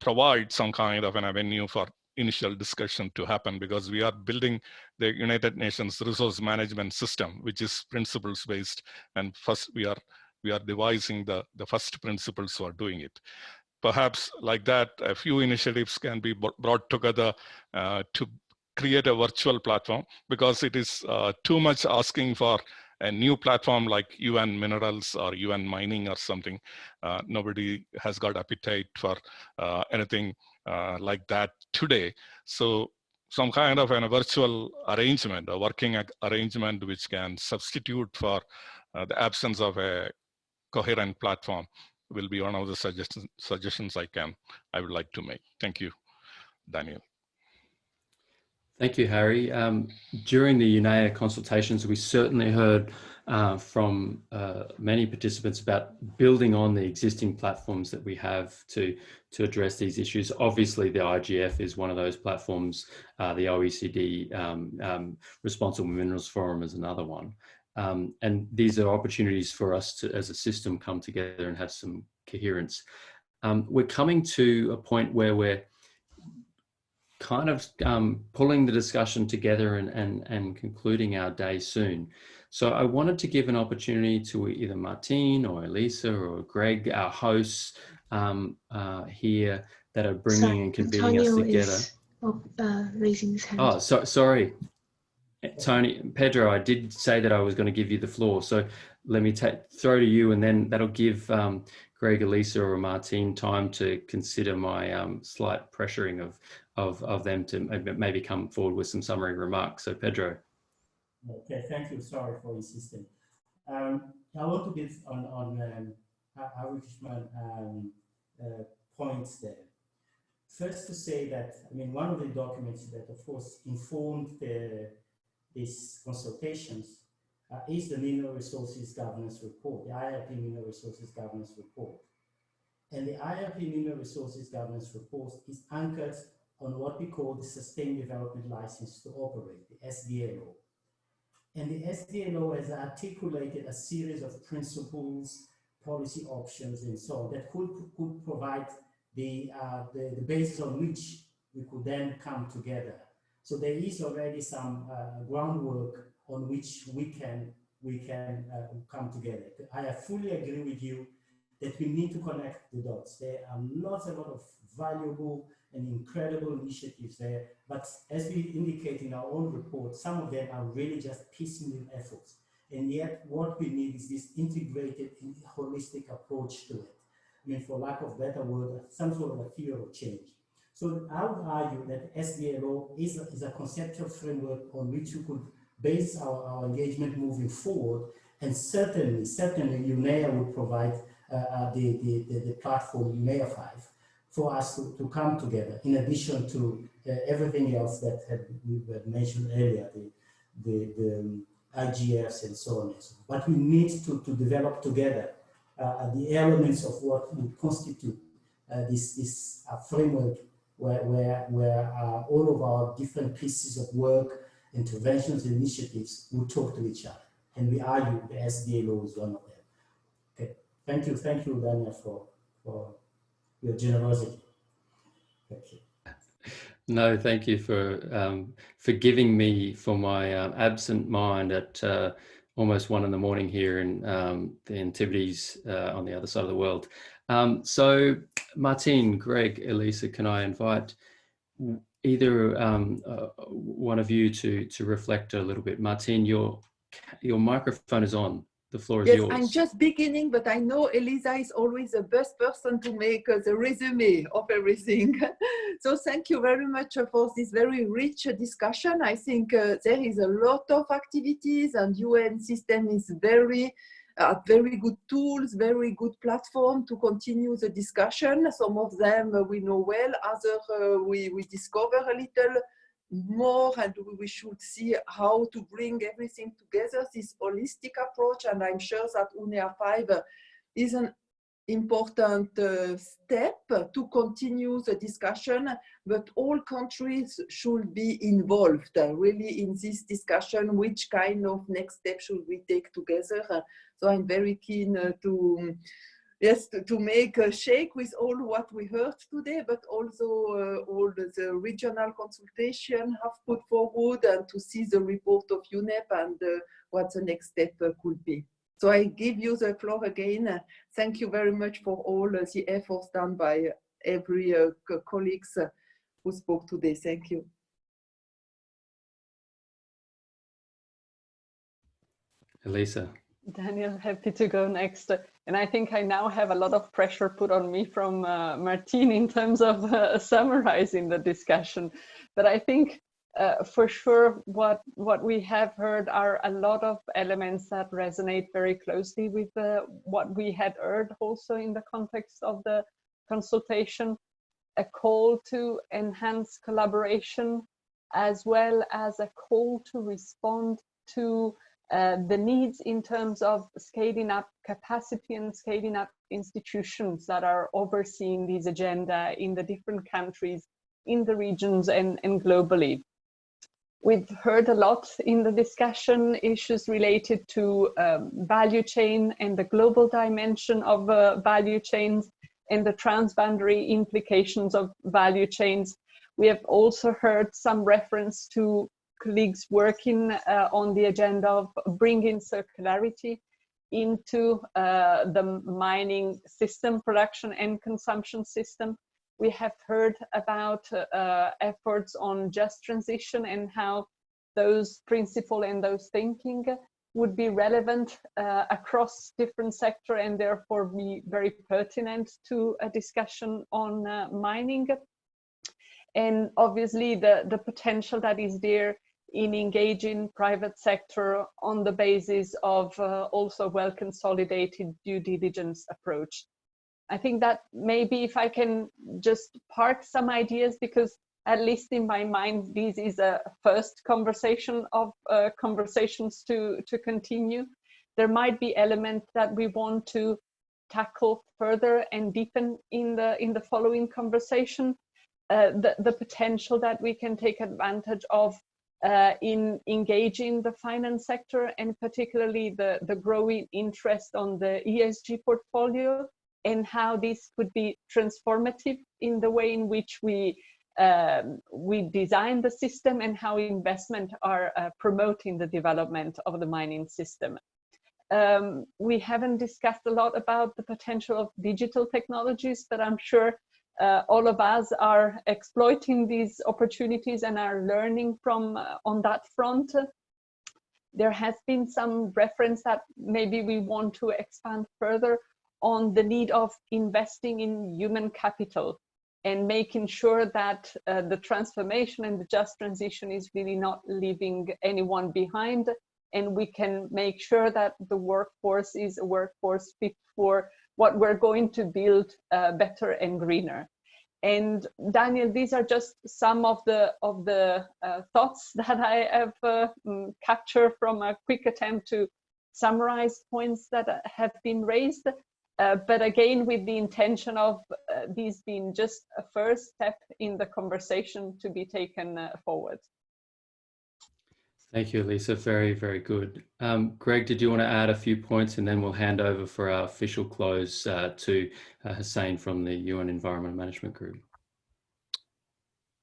provide some kind of an avenue for initial discussion to happen, because we are building the United Nations resource management system, which is principles based, and first we are devising the first principles for doing it. Perhaps like that, a few initiatives can be brought together to create a virtual platform, because it is too much asking for a new platform like UN Minerals or UN Mining or something. Nobody has got appetite for anything like that today. So some kind of a virtual arrangement, a working arrangement which can substitute for the absence of a coherent platform will be one of the suggestions I would like to make. Thank you, Daniel. Thank you, Harry. During the Unai consultations, we certainly heard from many participants about building on the existing platforms that we have to address these issues. Obviously, the IGF is one of those platforms. The OECD Responsible Minerals Forum is another one. And these are opportunities for us to, as a system, come together and have some coherence. We're coming to a point where we're kind of pulling the discussion together and concluding our day soon. So I wanted to give an opportunity to either Martine or Elisa or Greg, our hosts here that are bringing and convening us together. Raising his hand. Oh, sorry. Tony, Pedro, I did say that I was going to give you the floor. So let me throw to you, and then that'll give Greg, Elisa, or Martine time to consider my slight pressuring of them to maybe come forward with some summary remarks. So Pedro. Okay, thank you. Sorry for insisting. I want to build on Richmond points there. First, to say that, I mean, one of the documents that, of course, informed these consultations is the Mineral Resources Governance Report, the IRP Mineral Resources Governance Report. And the IRP Mineral Resources Governance Report is anchored on what we call the Sustained Development License to Operate, the SDLO. And the SDLO has articulated a series of principles, policy options, and so on that could provide the basis on which we could then come together. So there is already some groundwork on which we can come together. I fully agree with you that we need to connect the dots. There are a lot of valuable and incredible initiatives there, but as we indicate in our own report, some of them are really just piecemeal efforts. And yet what we need is this integrated and holistic approach to it. I mean, for lack of better word, some sort of a theory of change. So I would argue that SDLO is a conceptual framework on which we could base our engagement moving forward, and certainly UNEA would provide the platform UNEA 5 for us to come together, in addition to everything else that we had mentioned earlier, the IGFs and so on and so on. But we need to develop together the elements of what would constitute this framework where all of our different pieces of work, interventions, and initiatives will talk to each other. And we argue the SDLO is one of them. Okay, thank you, Daniel, for your generosity. Thank you. No, thank you for forgiving me for my absent mind at almost 1 in the morning here in the Antipodes on the other side of the world. So Martine, Greg, Elisa, can I invite either one of you to reflect a little bit? Martine, your microphone is on. The floor is yours. I'm just beginning, but I know Elisa is always the best person to make the resume of everything. So thank you very much for this very rich discussion. I think there is a lot of activities, and UN system is very good tools, very good platform to continue the discussion. Some of them we know well, others we discover a little more, and we should see how to bring everything together, this holistic approach. And I'm sure that UNEA 5 is an important step to continue the discussion, but all countries should be involved really in this discussion. Which kind of next step should we take together? So I'm very keen to make a shake with all what we heard today, but also all the regional consultation have put forward, and to see the report of UNEP and what the next step could be. So I give you the floor again. Thank you very much for all the efforts done by every colleagues who spoke today. Thank you. Elisa. Daniel, happy to go next. And I think I now have a lot of pressure put on me from Martine in terms of summarizing the discussion. But I think for sure what we have heard are a lot of elements that resonate very closely with what we had heard also in the context of the consultation, a call to enhance collaboration, as well as a call to respond to the needs in terms of scaling up capacity and scaling up institutions that are overseeing this agenda in the different countries, in the regions and globally. We've heard a lot in the discussion, issues related to value chain and the global dimension of value chains and the transboundary implications of value chains. We have also heard some reference to colleagues working on the agenda of bringing circularity into the mining system, production and consumption system. We have heard about efforts on just transition and how those principles and those thinking would be relevant across different sectors and therefore be very pertinent to a discussion on mining. And obviously the potential that is there in engaging private sector on the basis of also well consolidated due diligence approach. I think that maybe if I can just park some ideas, because at least in my mind, this is a first conversation of conversations to continue. There might be elements that we want to tackle further and deepen in the following conversation. The potential that we can take advantage of in engaging the finance sector, and particularly the growing interest on the ESG portfolio, and how this could be transformative in the way in which we design the system and how investment are promoting the development of the mining system. We haven't discussed a lot about the potential of digital technologies, but I'm sure all of us are exploiting these opportunities and are learning from on that front. There has been some reference that maybe we want to expand further on the need of investing in human capital and making sure that the transformation and the just transition is really not leaving anyone behind, and we can make sure that the workforce is a workforce fit for what we're going to build better and greener. And Daniel, these are just some of the thoughts that I have captured from a quick attempt to summarize points that have been raised. But again, with the intention of these being just a first step in the conversation to be taken forward. Thank you, Elisa. Very, very good. Greg, did you want to add a few points, and then we'll hand over for our official close to Hussein from the UN Environment Management Group.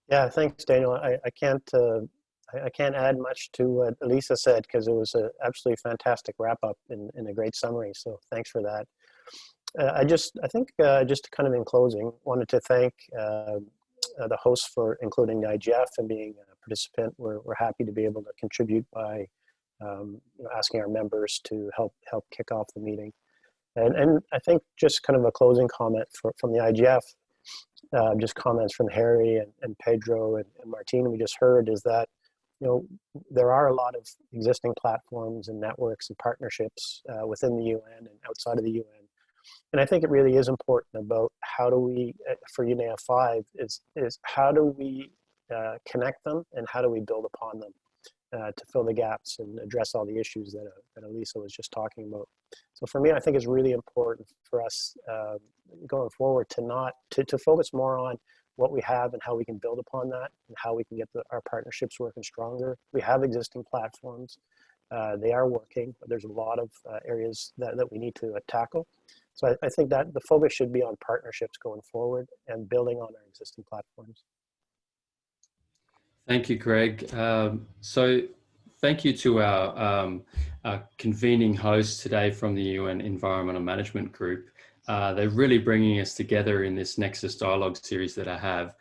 Yeah, thanks, Daniel. I can't add much to what Elisa said, because it was an absolutely fantastic wrap up in a great summary. So thanks for that. I think just kind of in closing, wanted to thank the hosts for including the IGF and being a participant. We're happy to be able to contribute by asking our members to help kick off the meeting. And I think just kind of a closing comment from the IGF, just comments from Harry and Pedro and Martine we just heard, is that there are a lot of existing platforms and networks and partnerships within the UN and outside of the UN. And I think it really is important about how do we, for UNEP 5, is how do we connect them and how do we build upon them to fill the gaps and address all the issues that Elisa was just talking about. So for me, I think it's really important for us going forward to focus more on what we have and how we can build upon that and how we can get our partnerships working stronger. We have existing platforms. They are working, but there's a lot of areas that we need to tackle. So I think that the focus should be on partnerships going forward and building on our existing platforms. Thank you, Greg. So thank you to our convening hosts today from the UN Environmental Management Group. They're really bringing us together in this Nexus dialogue series that I have.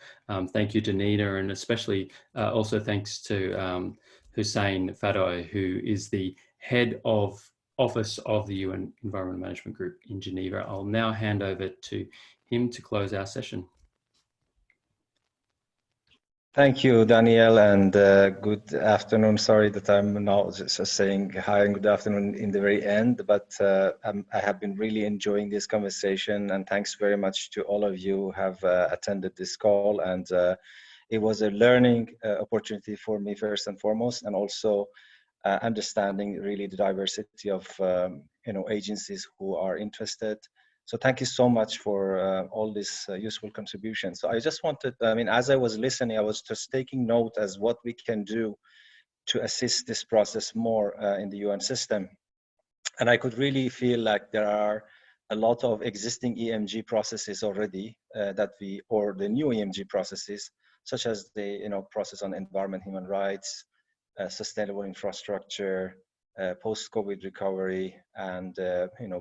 Thank you to Nina, and especially also thanks to Hussein Fadoy, who is the head of Office of the UN Environment Management Group in Geneva. I'll now hand over to him to close our session. Thank you, Daniel, and good afternoon. Sorry that I'm now just saying hi and good afternoon in the very end, but I have been really enjoying this conversation, and thanks very much to all of you who have attended this call. And it was a learning opportunity for me first and foremost, and also understanding really the diversity of agencies who are interested. So thank you so much for all this useful contributions. So I just wanted, as I was listening, I was just taking note as what we can do to assist this process more in the UN system. And I could really feel like there are a lot of existing EMG processes already or the new EMG processes, such as the process on environment, human rights, sustainable infrastructure, post-COVID recovery, and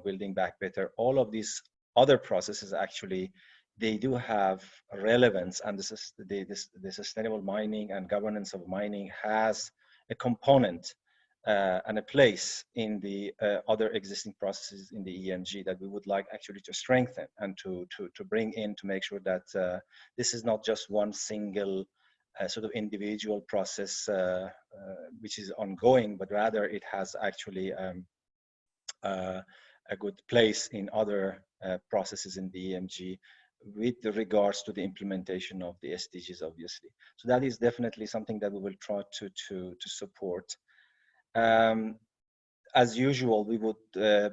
building back better. All of these other processes actually, they do have relevance, and the sustainable mining and governance of mining has a component and a place in the other existing processes in the EMG that we would like actually to strengthen and to bring in to make sure that this is not just one single sort of individual process which is ongoing, but rather it has actually a good place in other processes in the EMG with regards to the implementation of the SDGs, obviously. So that is definitely something that we will try to support. As usual, we would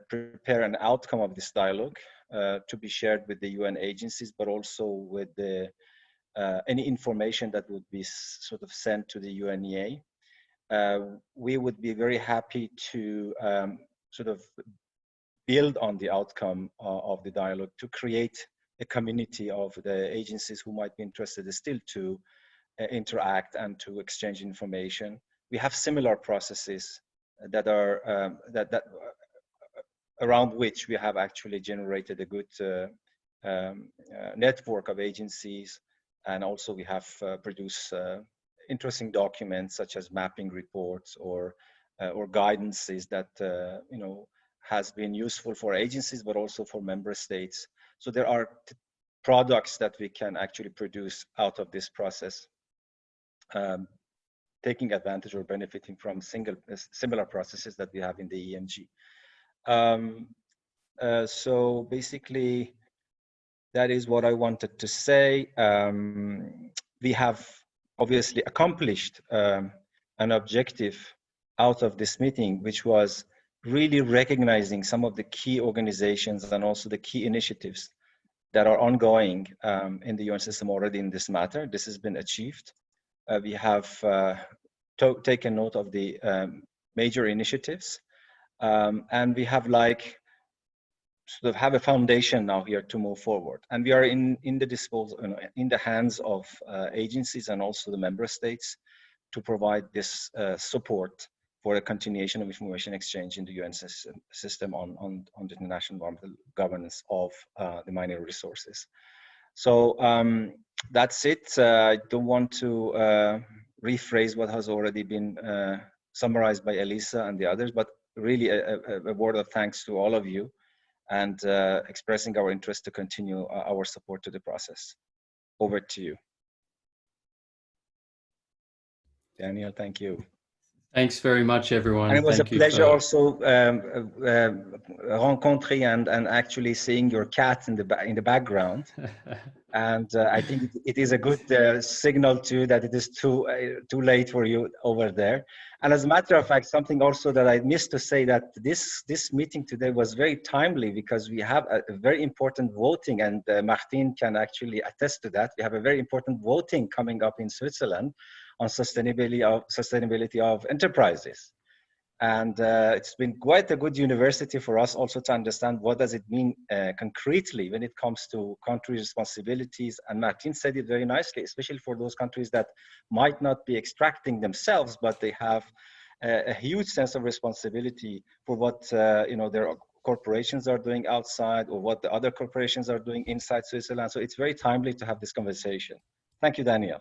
prepare an outcome of this dialogue to be shared with the UN agencies, but also with the any information that would be sort of sent to the UNEA. We would be very happy to sort of build on the outcome of the dialogue to create a community of the agencies who might be interested still to interact and to exchange information. We have similar processes that are around which we have actually generated a good network of agencies. And also we have produced interesting documents such as mapping reports or guidances that has been useful for agencies, but also for member states. So there are products that we can actually produce out of this process, taking advantage or benefiting from similar processes that we have in the EMG. So basically, that is what I wanted to say. We have obviously accomplished an objective out of this meeting, which was really recognizing some of the key organizations and also the key initiatives that are ongoing in the UN system already in this matter. This has been achieved. We have taken note of the major initiatives, and we have sort of have a foundation now here to move forward. And we are in the disposal, in the hands of agencies and also the member states to provide this support for the continuation of information exchange in the UN system on the international environmental governance of the mineral resources. So that's it. I don't want to rephrase what has already been summarized by Elisa and the others, but really a word of thanks to all of you, and expressing our interest to continue our support to the process. Over to you. Daniel, thank you. Thanks very much, everyone. And it was Thank a pleasure you also rencontring and actually seeing your cat in the background. And I think it is a good signal too that it is too late for you over there. And as a matter of fact, something also that I missed to say, that this meeting today was very timely because we have a very important voting, and Martin can actually attest to that. We have a very important voting coming up in Switzerland on sustainability of enterprises. And it's been quite a good university for us also to understand what does it mean concretely when it comes to country responsibilities. And Martin said it very nicely, especially for those countries that might not be extracting themselves, but they have a huge sense of responsibility for what their corporations are doing outside or what the other corporations are doing inside Switzerland. So it's very timely to have this conversation. Thank you, Daniel.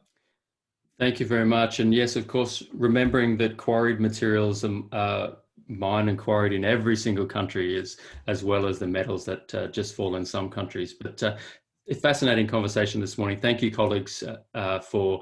Thank you very much. And yes, of course, remembering that quarried materials mined and quarried in every single country, as well as the metals that just fall in some countries. But a fascinating conversation this morning. Thank you, colleagues, for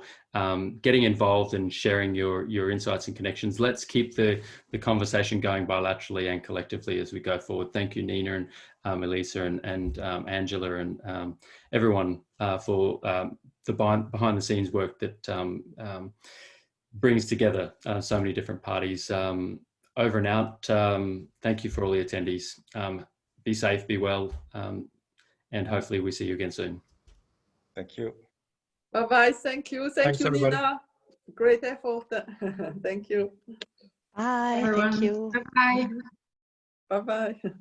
getting involved and sharing your insights and connections. Let's keep the conversation going bilaterally and collectively as we go forward. Thank you, Nina and Elisa and Angela and everyone for the behind the scenes work that brings together so many different parties. Over and out. Thank you for all the attendees. Be safe, be well, and hopefully we see you again soon. Thank you. Bye-bye. Thank you. Thanks, You, everybody. Nina. Great effort. Thank you. Bye. Everyone. Thank you. Bye. Bye-bye.